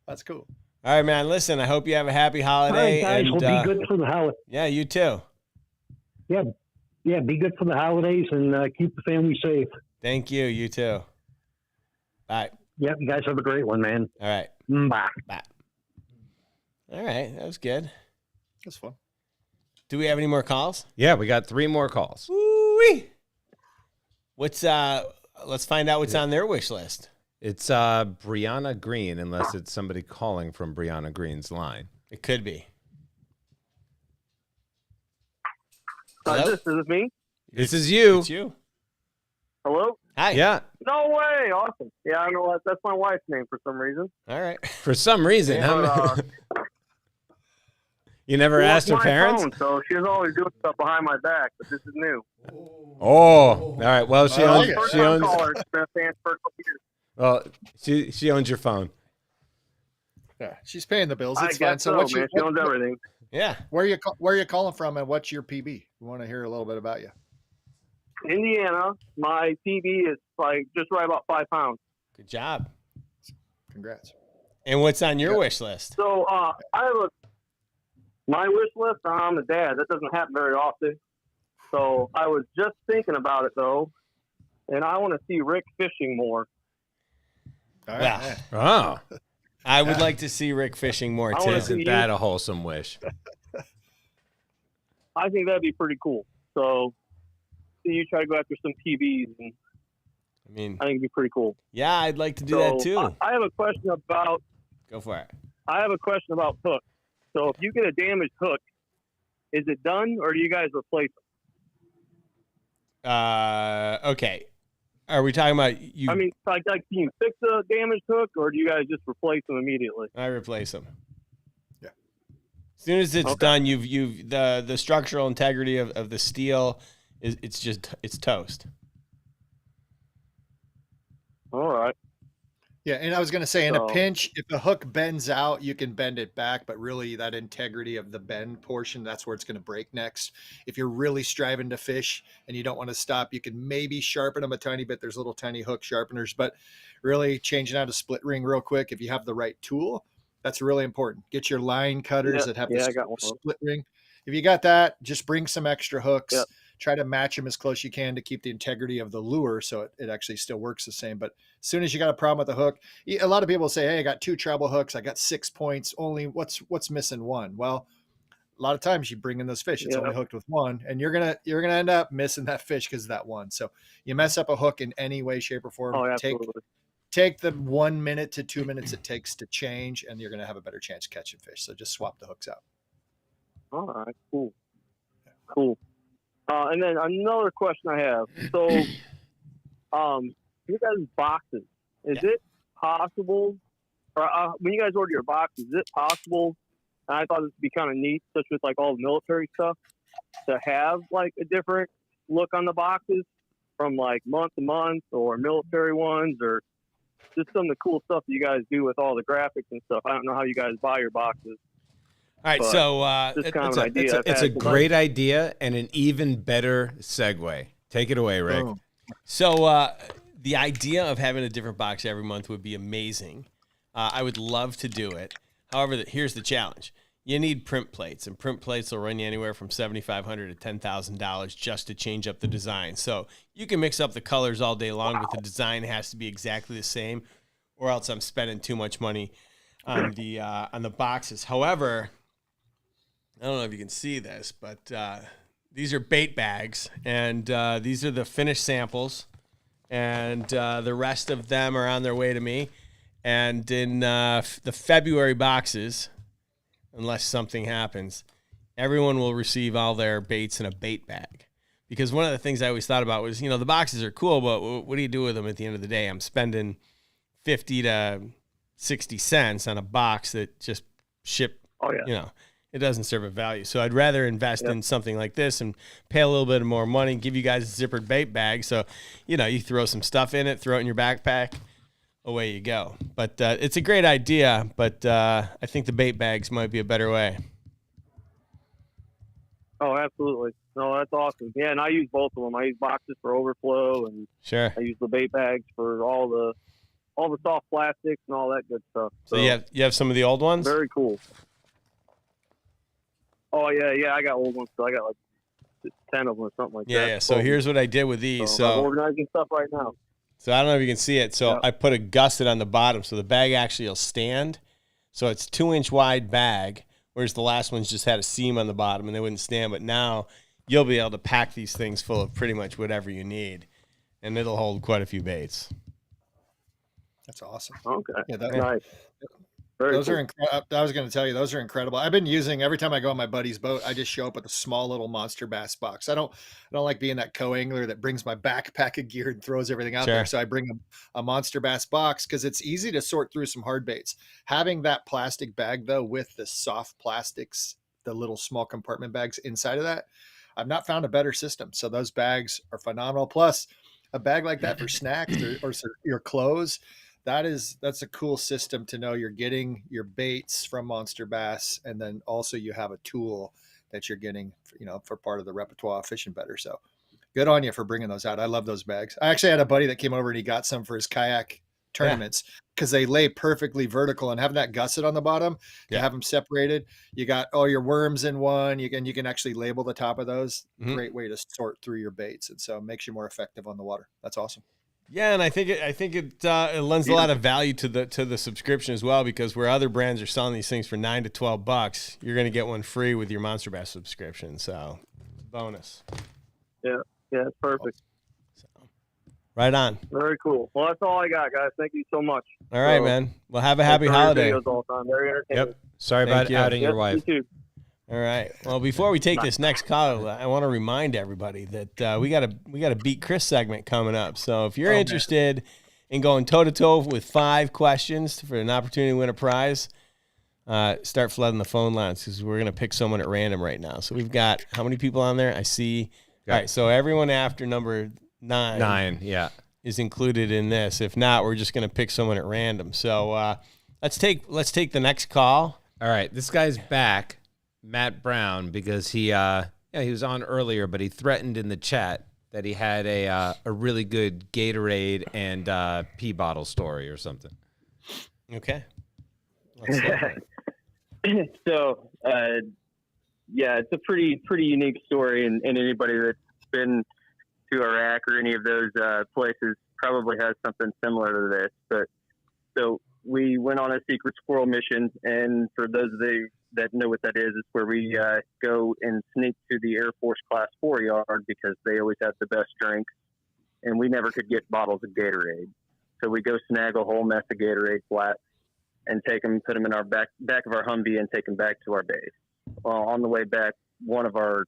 That's cool. All right, man. Listen, I hope you have a happy All holiday. right, guys. and Well, be good for the holiday. yeah, you too. Yeah, be good for the holidays and keep the family safe. Thank you. You too. Bye. Yep, you guys have a great one, man. All right. Bye. Bye. All right. That was good. That's fun. Do we have any more calls? Yeah, we got 3 more calls. Woo-wee. What's let's find out what's on their wish list. It's Brianna Green, unless it's somebody calling from Brianna Green's line. It could be. Is this me? This is you. It's you. Hello? Hi. Yeah, No way! Awesome. Yeah, I know that's my wife's name for some reason. All right. for some reason. But, You never asked her my parents? phone, so she was always doing stuff behind my back, but this is new. Oh, all right. Well, she I owns. like it. First She time owns. caller. It's been a fan for a couple years. Well, she owns your phone. Yeah, she's paying the bills. I It's fine. guess So, so, what's man. She owns everything. Yeah. where are you calling from, and what's your PB? We want to hear a little bit about you. Indiana, my PB is like just right about 5 pounds. Good job. Congrats. And what's on your wish list? So I have my wish list. I'm a dad. That doesn't happen very often. So I was just thinking about it though, and I want to see Rick fishing more. All right. Wow. yeah. Oh, I would like to see Rick fishing more I too. wanna isn't that a wholesome wish? I think that'd be pretty cool. So see you try to go after some PBs, and I mean, I think it'd be pretty cool. yeah, I'd like to do So that too. I have a question about Go for it. hooks. So if you get a damaged hook, is it done or do you guys replace them? Okay. Are we talking about you? I mean, like can you fix a damaged hook or do you guys just replace them immediately? I replace them. Yeah. As soon as it's Okay. done, you've the structural integrity of the steel it's toast. All right. Yeah, and I was going to say, in a So- pinch, if the hook bends out, you can bend it back, but really that integrity of the bend portion, that's where it's going to break next. If you're really striving to fish and you don't want to stop, you can maybe sharpen them a tiny bit. There's little tiny hook sharpeners, but really changing out a split ring real quick, if you have the right tool, that's really important. Get your line cutters that have I the got one of those. split ring. If you got that, just bring some extra hooks. Yep. Try to match them as close as you can to keep the integrity of the lure so it actually still works the same. But as soon as you got a problem with the hook, a lot of people say, hey, I got 2 treble hooks. I got 6 points. Only what's missing 1? Well, a lot of times you bring in those fish. It's Yeah. only hooked with 1, and you're gonna end up missing that fish because of that 1. So you mess up a hook in any way, shape, or form. Oh, absolutely. Take the 1 minute to 2 minutes it takes to change, and you're gonna have a better chance of catching fish. So just swap the hooks out. All right. Cool. And then another question I have. So, you guys' boxes, is it possible, or when you guys order your boxes, is it possible, and I thought this would be kind of neat, such with like all the military stuff, to have like a different look on the boxes from like month to month or military ones or just some of the cool stuff that you guys do with all the graphics and stuff. I don't know how you guys buy your boxes. All right, But so just kind of an idea. It's a great idea and an even better segue. Take it away, Rick. Boom. So the idea of having a different box every month would be amazing. I would love to do it. However, here's the challenge. You need print plates, and print plates will run you anywhere from $7,500 to $10,000 just to change up the design. So you can mix up the colors all day long, but the design has to be exactly the same, or else I'm spending too much money on the boxes. However, I don't know if you can see this, but these are bait bags, and these are the finished samples, and the rest of them are on their way to me. And in the February boxes, unless something happens, everyone will receive all their baits in a bait bag. Because one of the things I always thought about was, the boxes are cool, but what do you do with them at the end of the day? I'm spending 50 to 60 cents on a box that just shipped, it doesn't serve a value. So I'd rather invest in something like this and pay a little bit more money, give you guys a zippered bait bag. So, you throw some stuff in it, throw it in your backpack, away you go. But it's a great idea, but I think the bait bags might be a better way. Oh, absolutely. No, that's awesome. Yeah, and I use both of them. I use boxes for overflow, and Sure. I use the bait bags for all the soft plastics and all that good stuff. So you have some of the old ones? Very cool. Oh, yeah, I got old ones. So I got like 10 of them or something like that. Yeah. So here's what I did with these. So I'm organizing stuff right now. So I don't know if you can see it. So I put a gusset on the bottom, so the bag actually will stand. So it's 2-inch wide bag, whereas the last ones just had a seam on the bottom and they wouldn't stand. But now you'll be able to pack these things full of pretty much whatever you need, and it'll hold quite a few baits. That's awesome. Okay. Yeah, Nice. Those are incredible. I was going to tell you, those are incredible. I've been using, every time I go on my buddy's boat, I just show up with a small little monster bass box. I don't like being that co-angler that brings my backpack of gear and throws everything out there. So I bring a monster bass box because it's easy to sort through some hard baits. Having that plastic bag though, with the soft plastics, the little small compartment bags inside of that, I've not found a better system. So those bags are phenomenal. Plus a bag like that for snacks or your clothes. That's a cool system to know you're getting your baits from Monster Bass, and then also you have a tool that you're getting, for part of the repertoire of fishing better. So good on you for bringing those out. I love those bags. I actually had a buddy that came over and he got some for his kayak tournaments because they lay perfectly vertical, and having that gusset on the bottom to have them separated. You got all your worms in one. You can actually label the top of those. Great way to sort through your baits, and so it makes you more effective on the water. That's awesome. Yeah, and I think it lends a lot of value to the subscription as well, because where other brands are selling these things for $9 to $12, you're going to get one free with your Monster Bass subscription. So, bonus. Yeah, it's perfect. So, right on. Very cool. Well, that's all I got, guys. Thank you so much. All right, man. Well, have a happy holiday. Videos all the time. Very entertaining. Yep. Sorry about outing your wife. You too. All right. Well, before we take this next call, I want to remind everybody that we got a Beat Chris segment coming up. So if you're interested in going toe-to-toe with 5 questions for an opportunity to win a prize, start flooding the phone lines, because we're going to pick someone at random right now. So we've got how many people on there? I see. All right. So everyone after number 9 is included in this. If not, we're just going to pick someone at random. So let's take the next call. All right. This guy's back. Matt Brown, because he was on earlier, but he threatened in the chat that he had a really good Gatorade and pee bottle story or something. Okay. So, it's a pretty unique story, and anybody that's been to Iraq or any of those places probably has something similar to this. But so we went on a secret squirrel mission, and for those of you that know what that is, it's where we go and sneak to the Air Force Class 4 yard, because they always have the best drinks, and we never could get bottles of Gatorade. So we go snag a whole mess of Gatorade flats and take them, put them in our back of our Humvee, and take them back to our base. Well, on the way back, one of our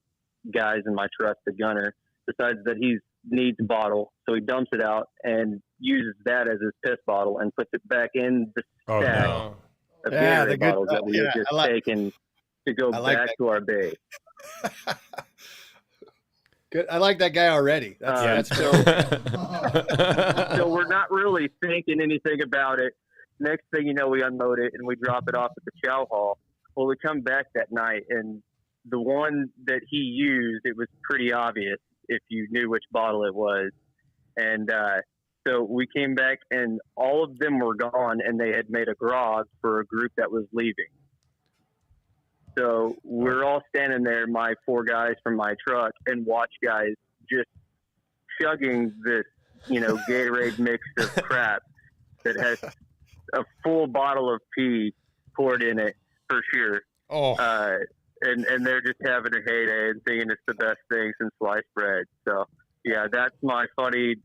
guys in my truck, the gunner, decides that he needs a bottle, so he dumps it out and uses that as his piss bottle and puts it back in the stack of Gatorade bottles that we have just taken to go back to our base. Good. I like that guy already. That's so we're not really thinking anything about it. Next thing you know, we unload it and we drop it off at the chow hall. Well, we come back that night, and the one that he used, it was pretty obvious if you knew which bottle it was. And so we came back, and all of them were gone, and they had made a grog for a group that was leaving. So we're all standing there, my 4 guys from my truck, and watch guys just chugging this, Gatorade mix of crap that has a full bottle of pee poured in it for sure. Oh. And they're just having a heyday and thinking it's the best thing since sliced bread. So yeah, that's my funny,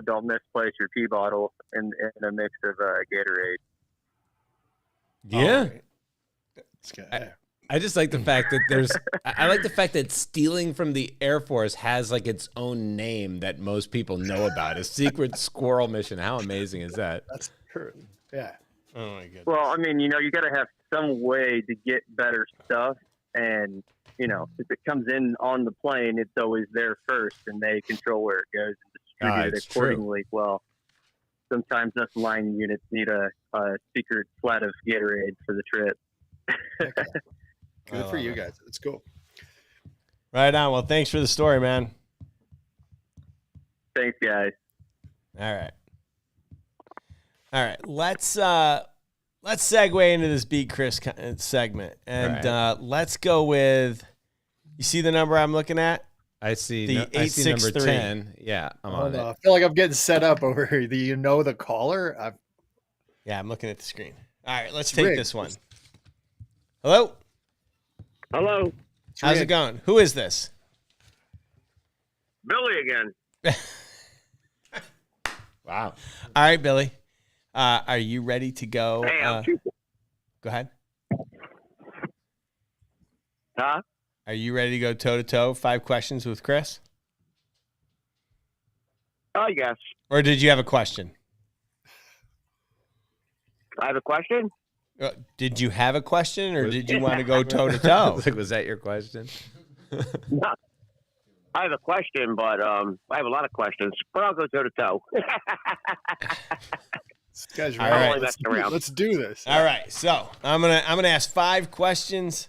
don't misplace your pee bottle in a mix of Gatorade. Yeah. It's good. I just like the fact that I like the fact that stealing from the Air Force has like its own name that most people know about. A secret squirrel mission. How amazing is that? That's true. Yeah. Oh my goodness. Well, I mean, you got to have some way to get better stuff. And, if it comes in on the plane, it's always there first and they control where it goes and distribute it accordingly. True. Well, sometimes us line units need a secret flat of Gatorade for the trip. Okay. Good for you guys. It's cool. Right on. Well, thanks for the story, man. Thanks, guys. All right. Let's segue into this Beat Chris segment, and let's go with. You see the number I'm looking at? I see. The I see number 863. 10. Yeah, I'm on it. I feel like I'm getting set up over here. Do you know the caller? Yeah, I'm looking at the screen. All right, let's take this one. Hello. Hello. How's it going? Who is this? Billy again. Wow. All right, Billy. Are you ready to go? Hey, Go ahead. Huh? Are you ready to go toe-to-toe? 5 questions with Chris? Oh, yes. Or did you have a question? I have a question. Did you have a question, or did you want to go toe-to-toe? Was that your question? No. I have a question, but I have a lot of questions, but I'll go toe to toe. This guy's All right. right. Let's do this. All right, so I'm gonna ask 5 questions.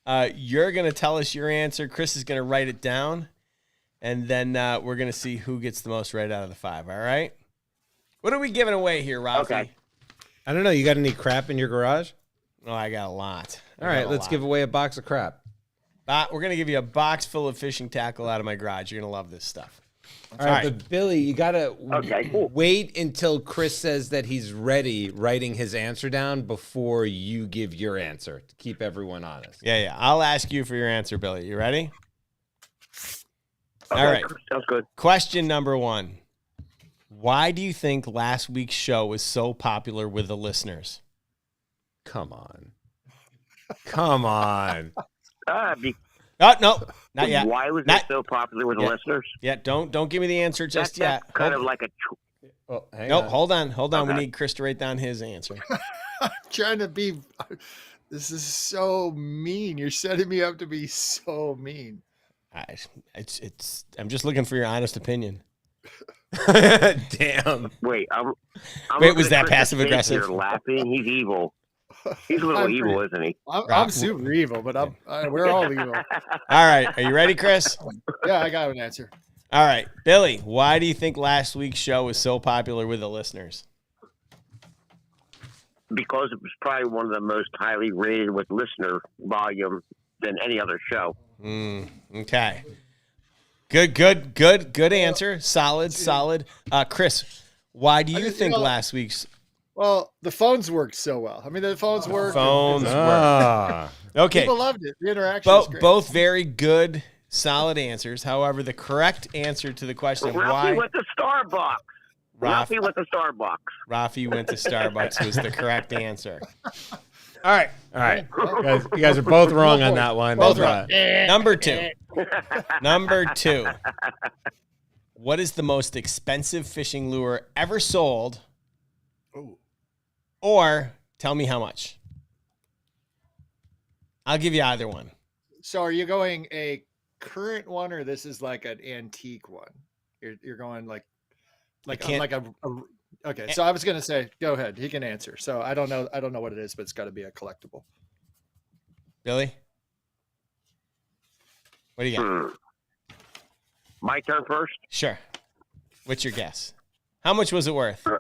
You're gonna tell us your answer. Chris is gonna write it down, and then we're gonna see who gets the most right out of the 5. All right. What are we giving away here, Raphie? Okay. I don't know. You got any crap in your garage? Oh, I got a lot. All right, let's give away a box of crap. We're gonna give you a box full of fishing tackle out of my garage. You're gonna love this stuff. All right, but Billy, you gotta Cool. wait until Chris says that he's ready writing his answer down before you give your answer to keep everyone honest. Yeah. I'll ask you for your answer, Billy. You ready? Okay. All right. Sounds good. Question number 1. Why do you think last week's show was so popular with the listeners? Come on. Come on. Oh, no, not yet. Why was it so popular with the listeners? Yeah, don't give me the answer just yet. That's kind of like a. Hold on. Okay. We need Chris to write down his answer. I'm trying to be. This is so mean. You're setting me up to be so mean. I'm just looking for your honest opinion. Damn. Wait, I'm Wait, was that Chris's passive face aggressive? here laughing. He's evil. He's a little evil, isn't he? I'm super evil, but we're all evil. All right, are you ready, Chris? Yeah, I got an answer. All right, Billy, why do you think last week's show was so popular with the listeners? Because it was probably one of the most highly rated with listener volume than any other show. Okay. Good answer. Solid. Chris, why do you think last week's... Well, the phones worked so well. I mean, the phones worked. Okay. People loved it. The interaction was great. Both very good, solid answers. However, the correct answer to the question of why... Raphie went to Starbucks. Raphie went to Starbucks. Raphie went to Starbucks was the correct answer. All right. You guys are both wrong on that one. Both wrong. Number 2. Number 2. What is the most expensive fishing lure ever sold? Ooh. Or tell me how much. I'll give you either one. So are you going a current one, or this is like an antique one? You're going like a okay. So I was gonna say, go ahead. He can answer. So I don't know what it is, but it's got to be a collectible. Billy? What do you got? My turn first? Sure. What's your guess? How much was it worth? All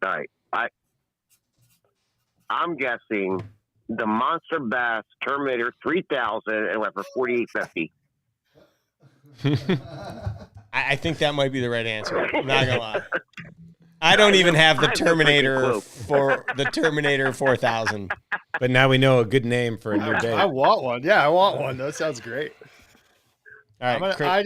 right. I'm guessing the Monster Bass Terminator 3000 and went for $48.50. I think that might be the right answer. I'm not gonna lie. I don't even have the Terminator for the Terminator 4000. But now we know a good name for a new I bait. want one. Yeah, I want one. That sounds great. All right, I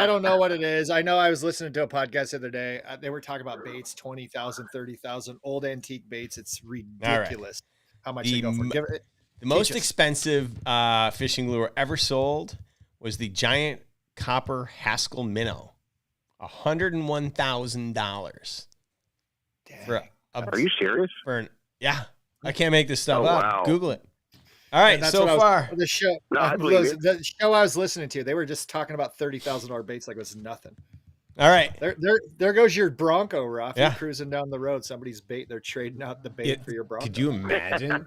don't know what it is. I know I was listening to a podcast the other day. They were talking about baits, 20,000, 30,000, old antique baits. It's ridiculous how much they go for. The most expensive fishing lure ever sold was the giant copper Haskell minnow, $101,000. Are you serious? Yeah, I can't make this stuff up. Wow. Google it. All right, that's so far. The show, No, I believe it. the show I was listening to, they were just talking about $30,000 baits like it was nothing. All right. There goes your Bronco, Raphie, Yeah. cruising down the road. Somebody's bait. They're trading out the bait for your Bronco. Could you imagine?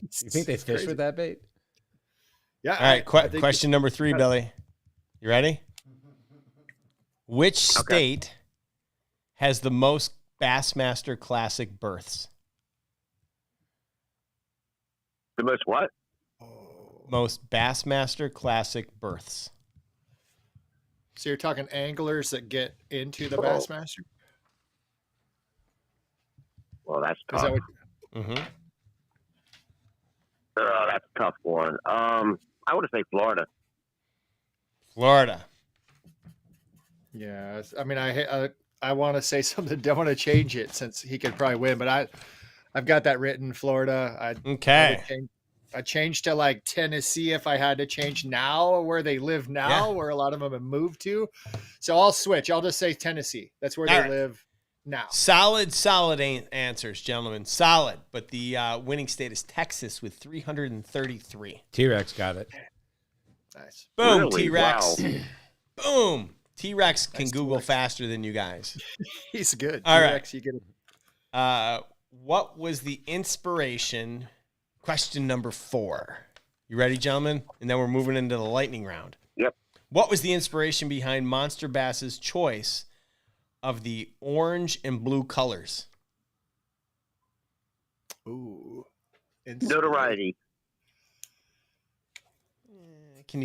You think they It's fish crazy. with that bait? Yeah. All right, I think question number 3, Billy. You ready? Which state has the most Bassmaster Classic berths? The most what? Most Bassmaster Classic berths. So you're talking anglers that get into the Bassmaster? Well, that's Is tough. that what, Mm-hmm. That's a tough one. I want to say Florida. Florida. yeah. I mean, I want to say something. Don't want to change it since he could probably win, but I've got that written. Florida. Okay. I changed to like Tennessee if I had to change now where they live now, where a lot of them have moved to. So I'll switch. I'll just say Tennessee. That's where they live now. Solid answers, gentlemen. Solid. But the winning state is Texas with 333. T-Rex got it. Nice. Boom, Really? T-Rex. Wow. Boom. T-Rex can Nice Google T-Rex. faster than you guys. He's good. All right. T-Rex, you get it. What was the inspiration? Question number 4. You ready, gentlemen? And then we're moving into the lightning round. Yep. What was the inspiration behind Monster Bass's choice of the orange and blue colors? Ooh. Notoriety. Can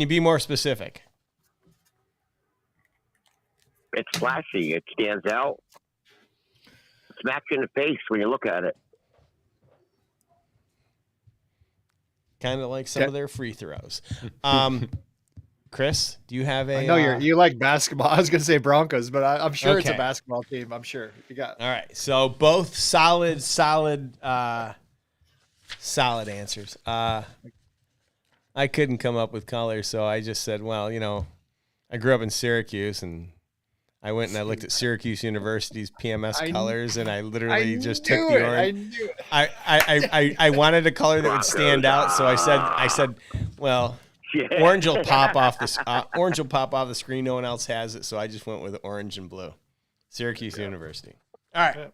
you be more specific? It's flashy. It stands out. Smacks you in the face when you look at it. Kind of like some of their free throws. Chris, do you have a? I know you like basketball. I was going to say Broncos, but I'm sure it's a Okay. basketball team. I'm sure you got. All right, so both solid answers. I couldn't come up with colors, so I just said, well, I grew up in Syracuse, and I went and I looked at Syracuse University's PMS colors, and I literally just took the orange. I wanted a color that would stand out, so I said, well, orange will pop off the screen. No one else has it, so I just went with orange and blue. Syracuse University. All right.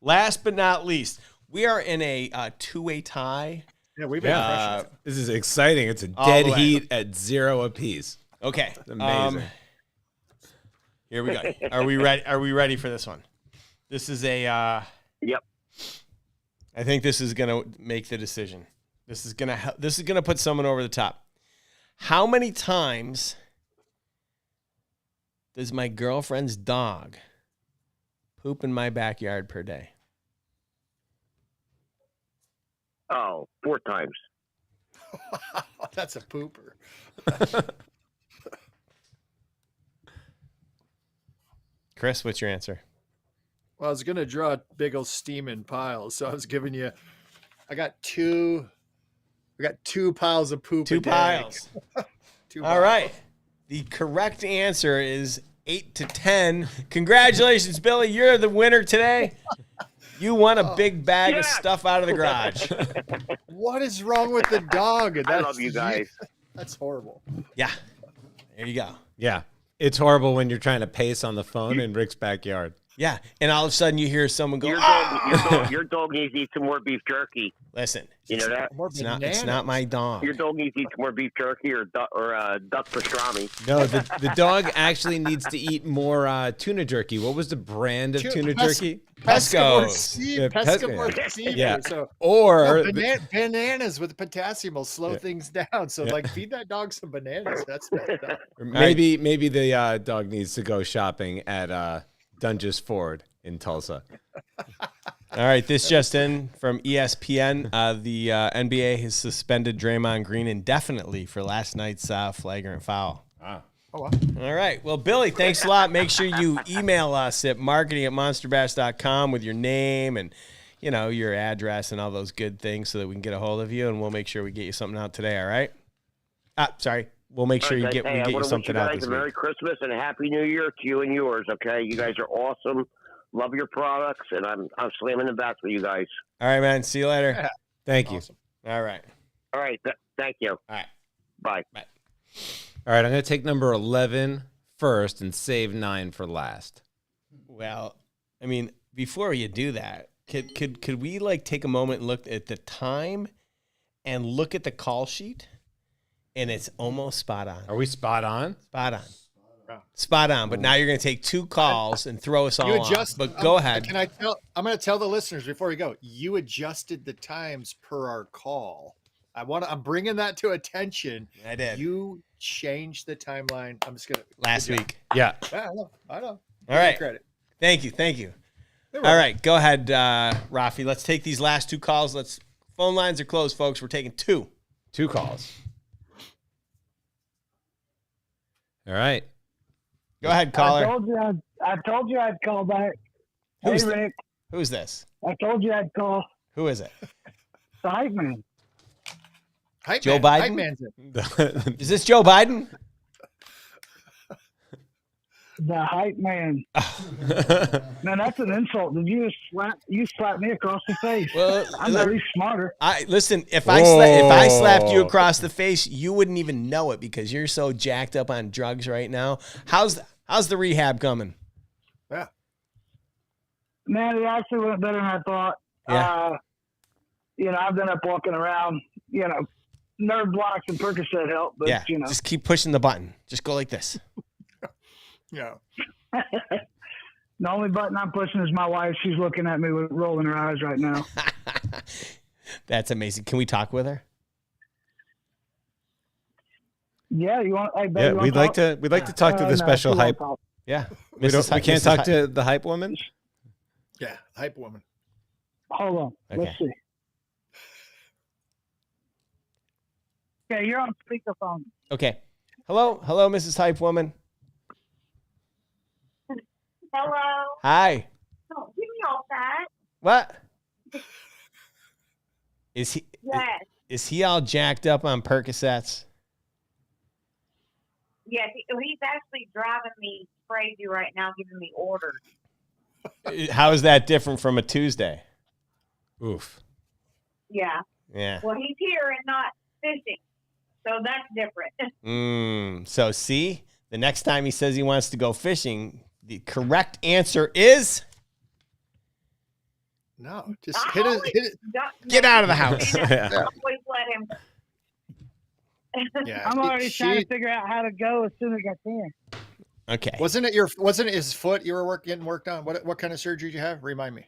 Last but not least, we are in a two-way tie. Yeah, we've been crushing it. This is exciting. It's a All dead the way. heat at 0 apiece. Okay. Amazing. Here we go. Are we ready? Are we ready for this one? This is a. Yep. I think this is gonna make the decision. This is gonna put someone over the top. How many times does my girlfriend's dog poop in my backyard per day? Oh, 4 times. That's a pooper. Chris, what's your answer? Well, I was going to draw a big old steaming pile, so I was giving you. I got two piles of poop. 2 a day. piles. Two All piles. right. The correct answer is 8 to 10. Congratulations, Billy. You're the winner today. You won a big bag of stuff out of the garage. What is wrong with the dog? I love you guys. That's horrible. Yeah. There you go. Yeah. It's horrible when you're trying to pace on the phone in Rick's backyard. Yeah, and all of a sudden you hear someone go, Your dog needs to eat some more beef jerky. listen, You know that? it's not my dog. Your dog needs to eat some more beef jerky or duck pastrami. No, the dog actually needs to eat more tuna jerky. What was the brand of tuna jerky? Pesco's. Yeah, Pesco seafood. Yeah. So Or bananas with potassium will slow things down. So like feed that dog some bananas. That's maybe the dog needs to go shopping at Dunges Ford in Tulsa. All right, this just in from ESPN. The NBA has suspended Draymond Green indefinitely for last night's flagrant foul. Wow. Oh, wow. All right. Well, Billy, thanks a lot. Make sure you email us at marketing@monsterbass.com with your name and, your address and all those good things so that we can get a hold of you, and we'll make sure we get you something out today, all right? Sorry. We'll make sure we get you something out this week. Merry Christmas and a Happy New Year to you and yours, okay? You guys are awesome. Love your products, and I'm slamming the bats with you guys. All right, man. See you later. Yeah. Thank you. Awesome. All right. All right. Thank you. All right. Bye. All right, I'm going to take number 11 first and save 9 for last. Well, I mean, before you do that, could we take a moment and look at the time and look at the call sheet? And it's almost spot on. Are we spot on? Spot on. Spot on. But now you're going to take 2 calls and throw us all You adjust. on. But go ahead. Can I tell? I'm going to tell the listeners before we go. You adjusted the times per our call. I'm bringing that to attention. I did. You changed the timeline. I'm just going to. Last week. Yeah. I know. All right. Credit. Thank you. All right. Go ahead, Raphie. Let's take these last 2 calls. Phone lines are closed, folks. We're taking 2. 2 calls. All right. Go ahead, caller. I told you I'd call back. Who's Hey, Rick. Who's this? I told you I'd call. Who is it? The hype man. Joe Biden? Hype man's it. Is this Joe Biden? The hype man. Man, that's an insult. Did you slap me across the face? Well, I'm at least smarter. Listen. If I slapped you across the face, you wouldn't even know it because you're so jacked up on drugs right now. How's the rehab coming? Yeah. Man, it actually went better than I thought. Yeah. I've been up walking around. Nerve blocks and Percocet help, but Yeah. Just keep pushing the button. Just go like this. Yeah. The only button I'm pushing is my wife. She's looking at me with rolling her eyes right now. That's amazing. Can we talk with her? Yeah, you want? Hey, babe, Yeah, you want we'd like to talk to the no, special she won't hype. talk. Yeah. We can't talk to the hype woman. Yeah. Hype woman. Hold on. Okay. Let's see. Okay, you're on speakerphone. Okay. Hello, Mrs. Hype Woman. Hello. Hi. Don't give me all that. What? Is he? Yes. Is he all jacked up on Percocets? Yes. He's actually driving me crazy right now, giving me orders. How is that different from a Tuesday? Oof. Yeah. Yeah. Well, he's here and not fishing, so that's different. So see, the next time he says he wants to go fishing, the correct answer is no. Just hit it. Get out of the house. Yeah. Always let him. Yeah. I'm already trying to figure out how to go as soon as I can. Okay. Wasn't it his foot you were getting worked on? What kind of surgery did you have? Remind me.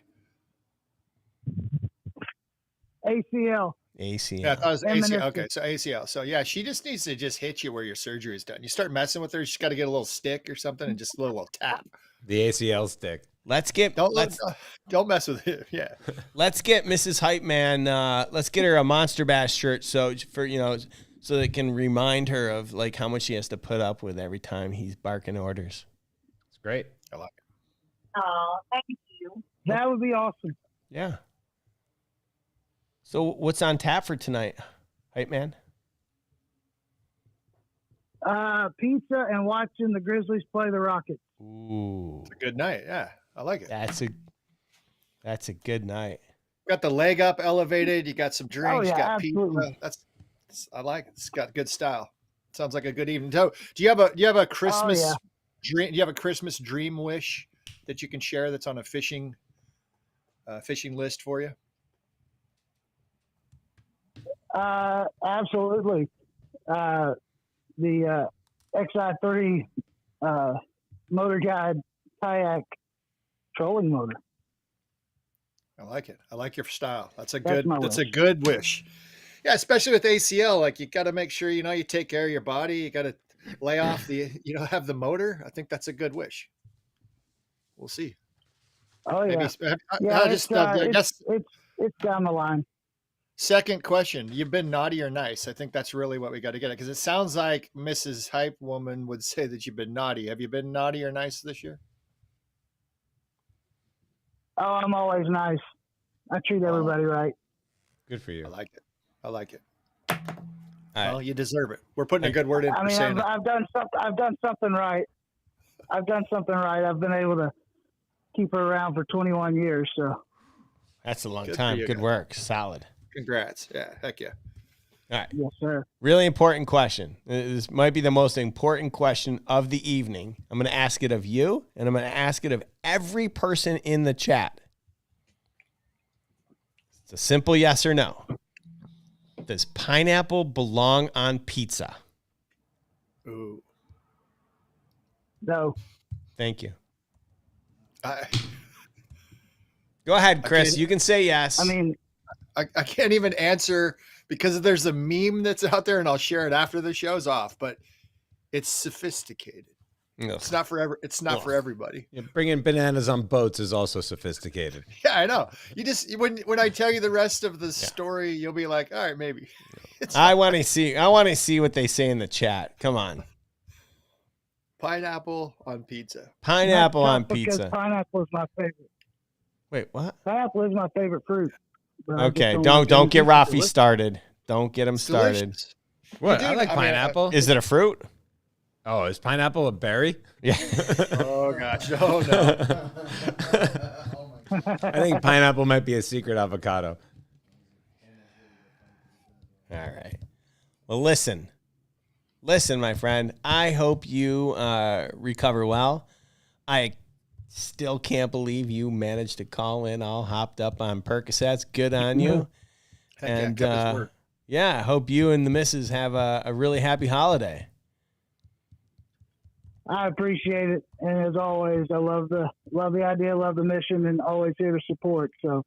ACL. ACL. Yeah, I thought it was ACL. Meniscus. Okay, so ACL. So yeah, she just needs to just hit you where your surgery is done. You start messing with her, she's got to get a little stick or something and just a little tap. The ACL stick. Don't mess with it. Yeah. Let's get Mrs. Hype Man. Let's get her a Monster Bass shirt so that it can remind her of how much she has to put up with every time he's barking orders. It's great. I like it. Oh, thank you. That would be awesome. Yeah. So what's on tap for tonight, Hype Man? Pizza and watching the Grizzlies play the Rockets. Ooh. It's a good night. Yeah. I like it. That's a good night. Got the leg up elevated. You got some drinks. Oh, yeah, you got absolutely. pizza. I like it. It's got good style. Sounds like a good evening. So, do you have a Christmas dream? Do you have a Christmas dream wish that you can share that's on a fishing list for you? Absolutely. The XI30 motor guide kayak trolling motor. I like it. I like your style. That's a wish. good wish. Yeah, especially with ACL, like you got to make sure you take care of your body. You got to lay off have the motor. I think that's a good wish. We'll see. Oh yeah. I guess it's down the line. Second question: you've been naughty or nice? I think that's really what we got to get at, because it sounds like Mrs. Hype Woman would say that you've been naughty. Have you been naughty or nice this year? Oh, I'm always nice. I treat everybody right. Good for you. I like it. I like it. All right. Well, you deserve it. We're putting a good word in. I mean, I've done something right. I've done something right. I've been able to keep her around for 21 years. So that's a long time. Good work. Solid. Congrats. Yeah. Heck yeah. All right. Yes, sir. Really important question. This might be the most important question of the evening. I'm going to ask it of you, and I'm going to ask it of every person in the chat. It's a simple yes or no. Does pineapple belong on pizza? Ooh. No. Thank you. Go ahead, Chris. You can say yes. I mean, I can't even answer because there's a meme that's out there, and I'll share it after the show's off. But it's sophisticated. Ugh. It's not for for everybody. Yeah, bringing bananas on boats is also sophisticated. Yeah, I know. You just when I tell you the rest of the story, you'll be like, all right, maybe. I want to see what they say in the chat. Come on. Pineapple on pizza. Pineapple on pizza. Pineapple is my favorite. Wait, what? Pineapple is my favorite fruit. Okay, don't get Raphie started. Don't get him started. Delicious. What? Dude, I like pineapple. Is it a fruit? Oh, is pineapple a berry? Yeah. Oh gosh. Oh no. I think pineapple might be a secret avocado. All right. Well, listen, my friend. I hope you recover well. I still can't believe you managed to call in all hopped up on Percocets. Good on you. And I hope you and the missus have a really happy holiday. I appreciate it, and as always, I love the idea, love the mission, and always here to support. So,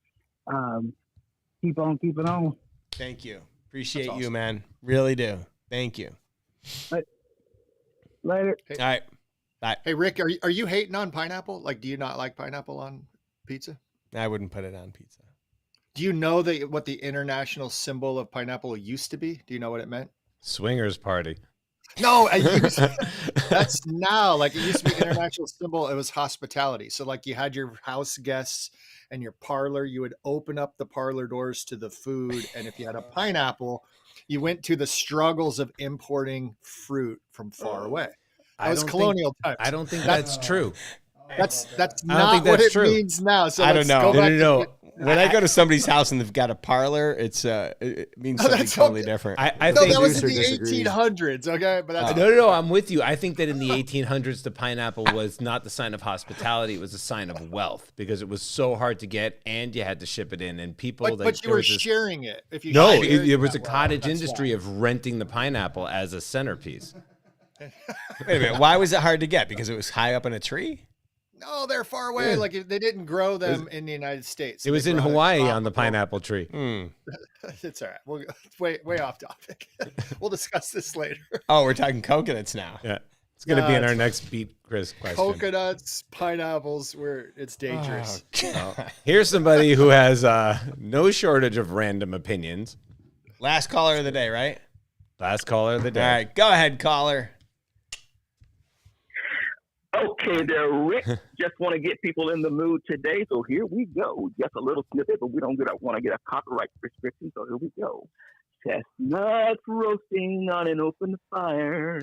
keep on keeping on. Thank you. Appreciate you, man. Really do. Thank you. Later. Hey, all right. Bye. Hey, Rick, are you hating on pineapple? Like, do you not like pineapple on pizza? I wouldn't put it on pizza. Do you know what the international symbol of pineapple used to be? Do you know what it meant? Swingers party. No, that's now. Like, it used to be international symbol. It was hospitality. So like you had your house guests and your parlor, you would open up the parlor doors to the food. And if you had a pineapple, you went to the struggles of importing fruit from far away. That was colonial times. I don't think that's true. That's not what it means now. So I don't know. No. When I go to somebody's house and they've got a parlor, it means something totally different. I think that was in the 1800s. Okay, but that's no. I'm with you. I think that in the 1800s, the pineapple was not the sign of hospitality; it was a sign of wealth because it was so hard to get, and you had to ship it in. And people, but you were sharing it. If you it was a cottage industry of renting the pineapple as a centerpiece. Wait a minute. Why was it hard to get? Because it was high up in a tree? No, they're far away. Yeah. Like they didn't grow them in the United States. It was in Hawaii on the pineapple tree. It's all right. We'll way off topic. We'll discuss this later. Oh, we're talking coconuts now. Yeah, it's going to be in our next Beat Chris question. Coconuts, pineapples, it's dangerous. Here's somebody who has no shortage of random opinions. Last caller of the day, right? Last caller of the day. All right, go ahead, caller. Okay there, Rick. Just want to get people in the mood today, so here we go. Just a little snippet, but we don't want to get a copyright restriction, so here we go. Chestnuts roasting on an open fire,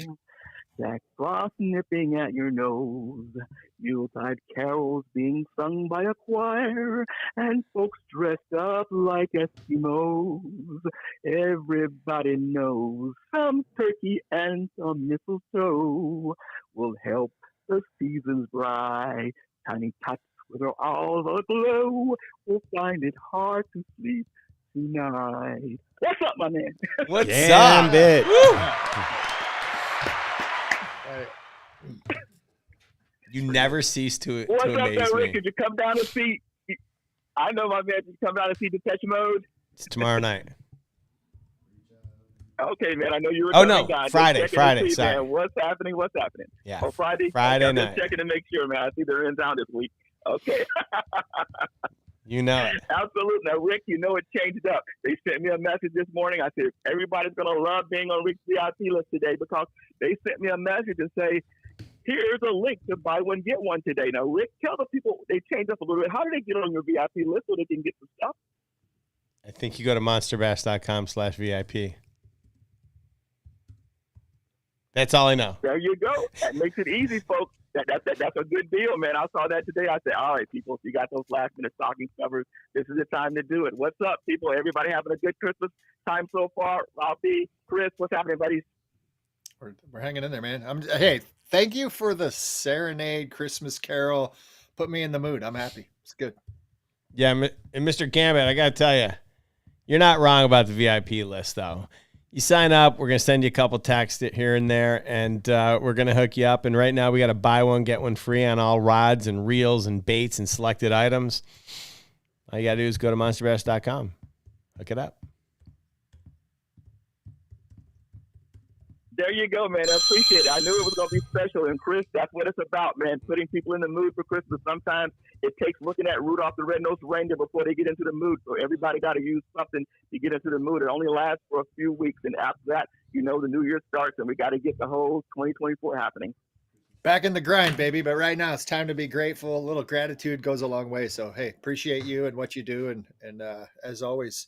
sackcloth nipping at your nose, Yuletide carols being sung by a choir, and folks dressed up like Eskimos. Everybody knows some turkey and some mistletoe will help the season's bright. tiny tots with all the glow will find it hard to sleep tonight. What's up, my man? What's Gambit. You never cease to What's up, amaze there, Rick? me. Could you come down and see? I know, my man. Did you come down and see Depeche Mode? It's tomorrow night. Okay, man. I know you were. Oh, no, guy. Friday, Just checking Friday, to see, sorry. Man, what's happening? What's happening? Yeah. Oh, Friday. Friday okay, I'm night. just checking to make sure, man. I see they're in town this week. Okay. You know it. Absolutely. Now, Rick, you know it changed up. They sent me a message this morning. I said, everybody's going to love being on Rick's VIP list today because they sent me a message and say, here's a link to buy one, get one today. Now, Rick, tell the people, they changed up a little bit. How do they get on your VIP list so they can get some stuff? I think you go to monsterbass.com/VIP. That's all I know. There you go. That makes it easy, folks. That's a good deal, man. I saw that today. I said, all right, people, if you got those last-minute stocking covers, this is the time to do it. What's up, people? Everybody having a good Christmas time so far? Raphie, Chris, what's happening, buddies? We're hanging in there, man. Hey, thank you for the serenade Christmas carol. Put me in the mood. I'm happy. It's good. Yeah, and Mr. Gambit, I got to tell you, you're not wrong about the VIP list, though. You sign up, we're going to send you a couple texts here and there, and we're going to hook you up. And right now we got a buy one, get one free on all rods and reels and baits and selected items. All you got to do is go to monsterbass.com. Hook it up. There you go, man. I appreciate it. I knew it was going to be special. And, Chris, that's what it's about, man, putting people in the mood for Christmas. Sometimes it takes looking at Rudolph the Red-Nosed Reindeer before they get into the mood. So everybody got to use something to get into the mood. It only lasts for a few weeks. And after that, you know, the new year starts, and we got to get the whole 2024 happening. Back in the grind, baby. But right now it's time to be grateful. A little gratitude goes a long way. So, hey, appreciate you and what you do. And as always,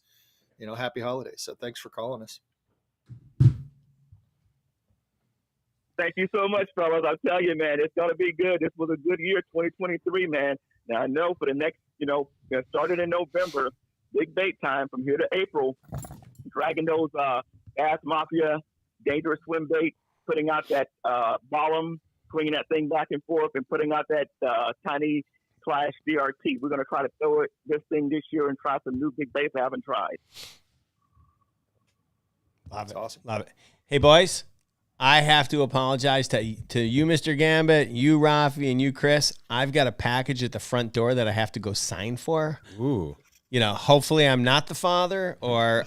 you know, happy holidays. So thanks for calling us. Thank you so much, fellas. I'll tell you, man, it's going to be good. This was a good year, 2023, man. Now, I know for the next, you know, started in November, big bait time from here to April, dragging those Bass Mafia, dangerous swim bait, putting out that bottom, swinging that thing back and forth, and putting out that tiny Clash DRT. We're going to try to throw this thing this year and try some new big baits I haven't tried. Love it. Awesome. Love it. Hey, boys. I have to apologize to you, Mr. Gambit, you, Raphie, and you, Chris. I've got a package at the front door that I have to go sign for. Ooh. You know, hopefully I'm not the father, or,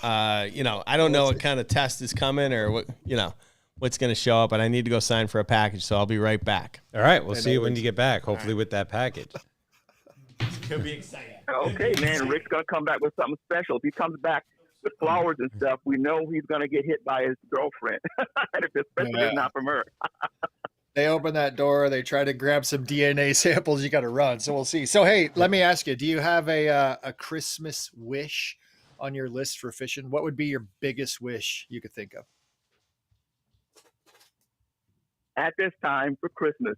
you know, I don't know what kind of test is coming or what, you know, what's going to show up, but I need to go sign for a package, so I'll be right back. All right. We'll see you when you get back, hopefully with that package. It's going to be exciting. Okay, man. Rick's going to come back with something special. If he comes back with flowers and stuff, we know he's going to get hit by his girlfriend. And especially if not from her. They open that door, they try to grab some DNA samples, you got to run. So we'll see. So, hey, let me ask you, do you have a Christmas wish on your list for fishing? What would be your biggest wish you could think of? At this time for Christmas,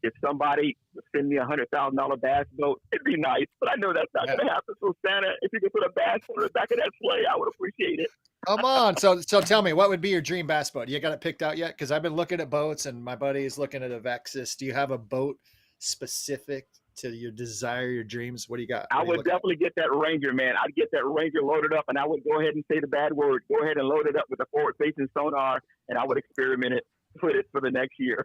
if somebody would send me $100,000 bass boat, it'd be nice. But I know that's not going to happen. So Santa, if you could put a bass on the back of that sleigh, I would appreciate it. Come on. So tell me, what would be your dream bass boat? You got it picked out yet? Because I've been looking at boats, and my buddy is looking at a Vexus. Do you have a boat specific to your desire, your dreams? What do you got? I would definitely get that Ranger, man. I'd get that Ranger loaded up, and I would go ahead and say the bad word. Go ahead and load it up with a forward-facing sonar, and I would experiment it. Put it for the next year.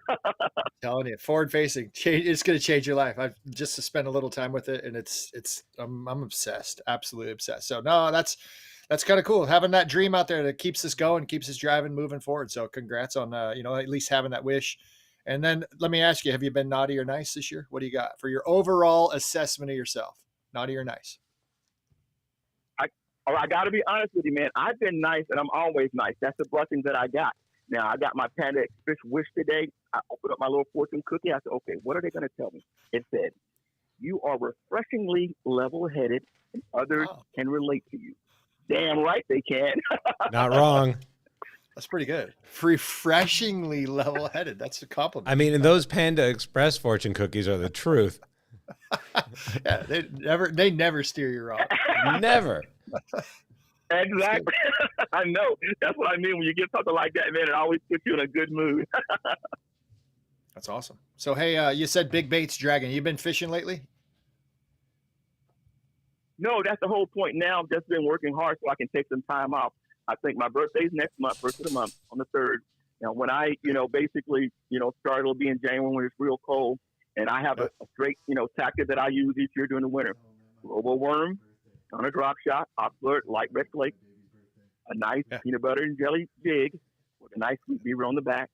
Telling you, forward facing, it's going to change your life. I've just spent a little time with it, and I'm obsessed, absolutely obsessed. So no, that's kind of cool, having that dream out there that keeps us going, keeps us driving, moving forward. So congrats on you know, at least having that wish. And then let me ask you, have you been naughty or nice this year? What do you got for your overall assessment of yourself? Naughty or nice? I got to be honest with you, man. I've been nice, and I'm always nice. That's the blessing that I got. Now, I got my Panda Express wish today. I opened up my little fortune cookie. I said, okay, what are they going to tell me? It said, you are refreshingly level-headed, and others can relate to you. Damn right they can. Not wrong. That's pretty good. Refreshingly level-headed. That's a compliment. I mean, and those Panda Express fortune cookies are the truth. Yeah, they never steer you wrong. Never. Exactly. I know. That's what I mean. When you get something like that, man, it always puts you in a good mood. That's awesome. So, hey, you said big baits dragging. You been fishing lately? No, that's the whole point. Now I've just been working hard so I can take some time off. I think my birthday's next month, first of the month, on the 3rd. Now, when I, basically, start, it'll be in January when it's real cold. And I have a straight, tactic that I use each year during the winter. Robo worm on a drop shot, off-flirt, light red flake, a nice peanut butter and jelly jig with a nice sweet beaver on the back,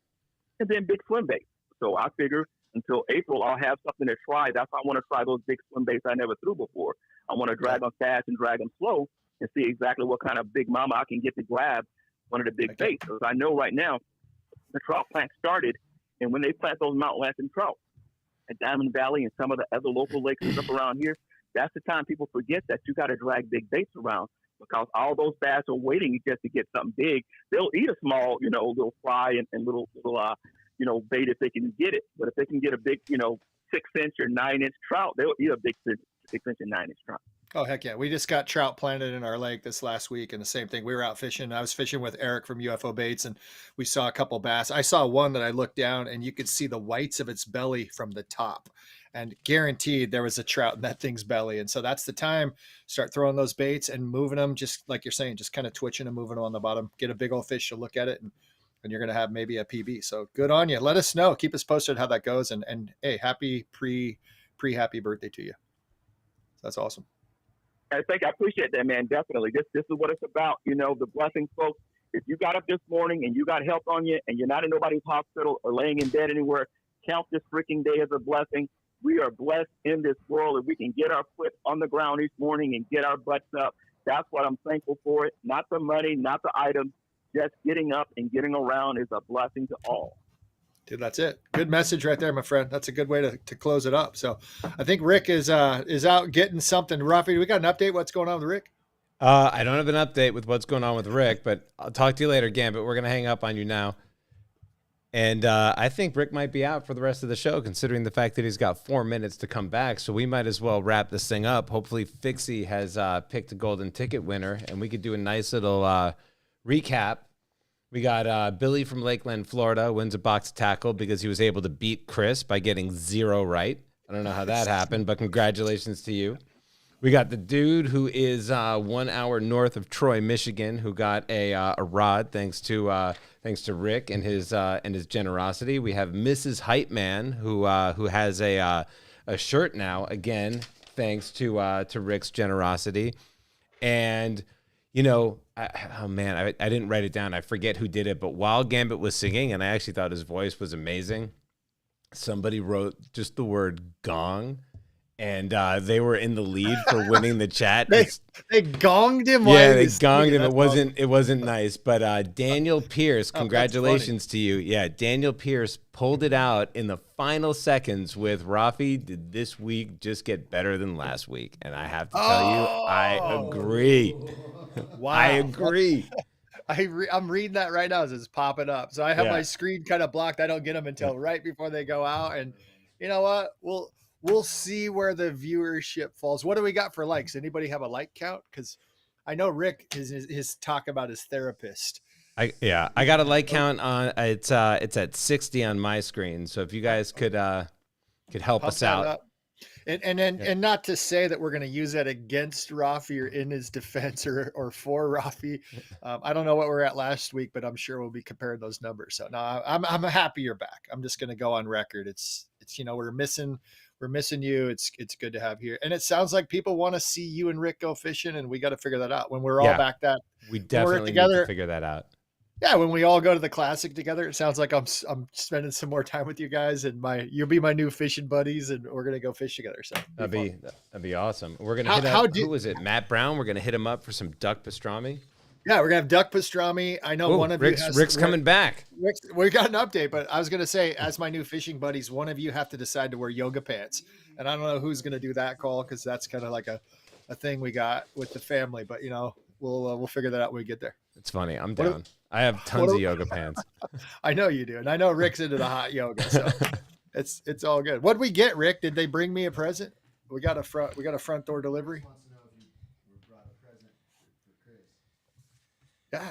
and then big swim bait. So I figure until April, I'll have something to try. That's why I want to try those big swim baits I never threw before. I want to drag them fast and drag them slow and see exactly what kind of big mama I can get to grab one of the big baits. Because I know right now the trout plant started, and when they plant those Mount Lansing trout at Diamond Valley and some of the other local lakes and stuff around here, that's the time people forget that you got to drag big baits around, because all those bass are waiting just to get something big. They'll eat a small, little fry and little bait if they can get it. But if they can get a big, 6-inch or 9-inch trout, they'll eat a big 6-inch and 9-inch trout. Oh, heck yeah. We just got trout planted in our lake this last week, and the same thing. We were out fishing. I was fishing with Eric from UFO Baits, and we saw a couple bass. I saw one that I looked down, and you could see the whites of its belly from the top. And guaranteed there was a trout in that thing's belly. And so that's the time. Start throwing those baits and moving them, just like you're saying, just kind of twitching and moving them on the bottom. Get a big old fish to look at it, and you're going to have maybe a PB. So good on you. Let us know. Keep us posted how that goes. And hey, happy happy birthday to you. That's awesome. I appreciate that, man. Definitely. This is what it's about. The blessings, folks. If you got up this morning and you got help on you and you're not in nobody's hospital or laying in bed anywhere, count this freaking day as a blessing. We are blessed in this world, and we can get our foot on the ground each morning and get our butts up. That's what I'm thankful for. Not the money, not the items. Just getting up and getting around is a blessing to all. Dude, that's it. Good message right there, my friend. That's a good way to close it up. So I think Rick is out getting something. Raphie, do we got an update? What's going on with Rick? I don't have an update with what's going on with Rick, but I'll talk to you later, Gambit. We're going to hang up on you now. And I think Rick might be out for the rest of the show, considering the fact that he's got 4 minutes to come back. So we might as well wrap this thing up. Hopefully Fixie has picked a golden ticket winner, and we could do a nice little recap. We got Billy from Lakeland, Florida, wins a box of tackle because he was able to beat Chris by getting 0 right. I don't know how that happened, but congratulations to you. We got the dude who is 1 hour north of Troy, Michigan, who got a rod thanks to Rick and his generosity. We have Mrs. Hype Man who has a shirt now, again thanks to Rick's generosity. And I didn't write it down. I forget who did it, but while Gambit was singing, and I actually thought his voice was amazing, somebody wrote just the word gong, and they were in the lead for winning the chat. They gonged him. Yeah, they gonged him. It wasn't nice, but Daniel Pierce, congratulations to you. Yeah, Daniel Pierce pulled it out in the final seconds with Raphie. Did this week just get better than last week? And I have to tell you, I agree. Wow. I agree. I'm reading that right now as it's popping up. So I have my screen kind of blocked. I don't get them until right before they go out. And you know what? We'll see where the viewership falls. What do we got for likes? Anybody have a like count? Because I know Rick his talk about his therapist. I got a like count on it's at 60 on my screen. So if you guys could help us out. And not to say that we're going to use that against Raphie or in his defense or for Raphie. I don't know what we're at last week, but I'm sure we'll be comparing those numbers. So no, I'm happy you're back. I'm just going to go on record. It's we're missing you. It's good to have here. And it sounds like people want to see you and Rick go fishing, and we got to figure that out when we're all back. We definitely need to figure that out. Yeah, when we all go to the classic together, it sounds like I'm spending some more time with you guys, and you'll be my new fishing buddies, and we're gonna go fish together. So that'd be awesome. We're gonna hit up. Who was it? Matt Brown. We're gonna hit him up for some duck pastrami. Yeah, we're gonna have duck pastrami. I know one of Rick's coming back. We got an update, but I was gonna say, as my new fishing buddies, one of you have to decide to wear yoga pants, and I don't know who's gonna do that call because that's kind of like a thing we got with the family. But we'll figure that out when we get there. It's funny. I'm down. I have tons of yoga pants. I know you do, and I know Rick's into the hot yoga, so it's all good. What'd we get, Rick? Did they bring me a present? We got a front door delivery. Yeah.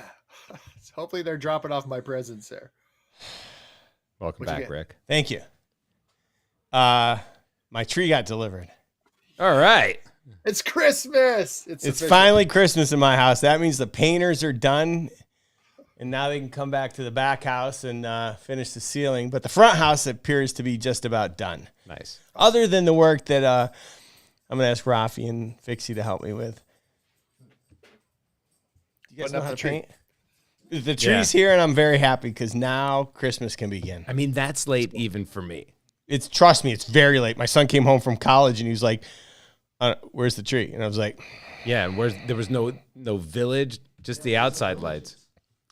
So hopefully they're dropping off my presents there. Welcome back, Rick. Thank you. My tree got delivered. All right. It's Christmas. It's official. Finally Christmas in my house. That means the painters are done, and now they can come back to the back house and finish the ceiling. But the front house appears to be just about done. Nice. Other than the work that I'm going to ask Raphie and Fixie to help me with. You guys Putting know up how the to tree. paint? The tree's here, and I'm very happy because now Christmas can begin. I mean, that's late even for me. Trust me, it's very late. My son came home from college, and he was like, where's the tree? And I was like, yeah, there was no village, just the outside lights.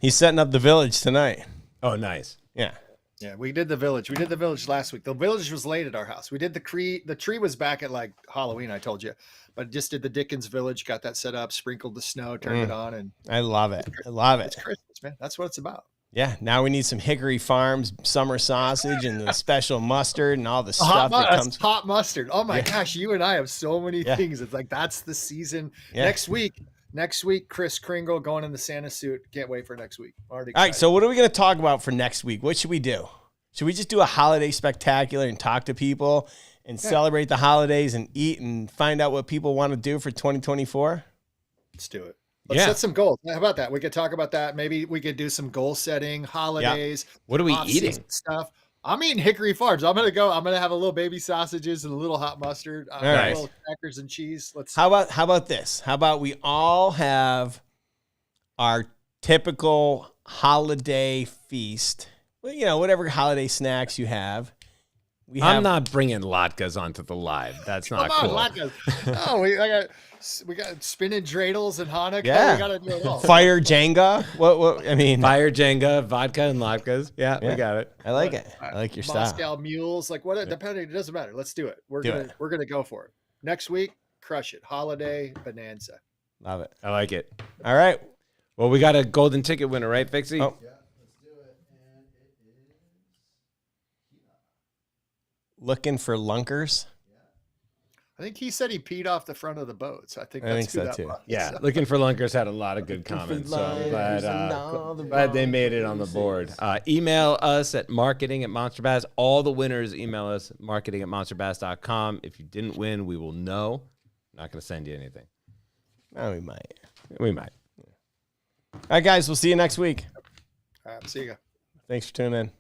he's setting up the village tonight. Oh, nice. Yeah. Yeah, we did the village. We did the village last week. The village was late at our house. We did the tree. The tree was back at like Halloween, I told you, but just did the Dickens village, got that set up, sprinkled the snow, turned it on, and I love it. I love it. it's Christmas, man. That's what it's about. Yeah. Now we need some Hickory Farms summer sausage and the special mustard and all the stuff that comes. Hot mustard. Oh my gosh, you and I have so many things. It's like that's the season. Yeah. Next week, Chris Kringle going in the Santa suit. Can't wait for next week. Already All right. excited. So what are we going to talk about for next week? What should we do? Should we just do a holiday spectacular and talk to people and celebrate the holidays and eat and find out what people want to do for 2024? Let's do it. Let's set some goals. How about that? We could talk about that. Maybe we could do some goal setting, holidays. What are we off-season eating? Stuff. I'm eating Hickory Farms. I'm gonna have a little baby sausages and a little hot mustard. Nice. Little crackers and cheese. How about this? How about we all have our typical holiday feast? Well, you know, whatever holiday snacks you have. I'm not bringing latkes onto the live. That's not Come cool. on, latkes. Oh, we got spinach dreidels and Hanukkah. Yeah. We gotta do it all. Fire Jenga. What? I mean, Fire Jenga, vodka, and latkes. Yeah, we got it. I like it. I like your style. Moscow mules, like what? Depending, it doesn't matter. Let's do it. We're gonna go for it. Next week, crush it. Holiday bonanza. Love it. I like it. All right. Well, we got a golden ticket winner, right, Fixie? Oh. Looking for lunkers. I think he said he peed off the front of the boat. So I think so that too. was. Yeah, Looking for Lunkers had a lot of good comments. So I'm glad they made it on the board. Email us at marketing@monsterbass. All the winners email us at marketing@monsterbass.com. If you didn't win, we will know. Not going to send you anything. Oh, we might. We might. All right, guys. We'll see you next week. All right, see you. Thanks for tuning in.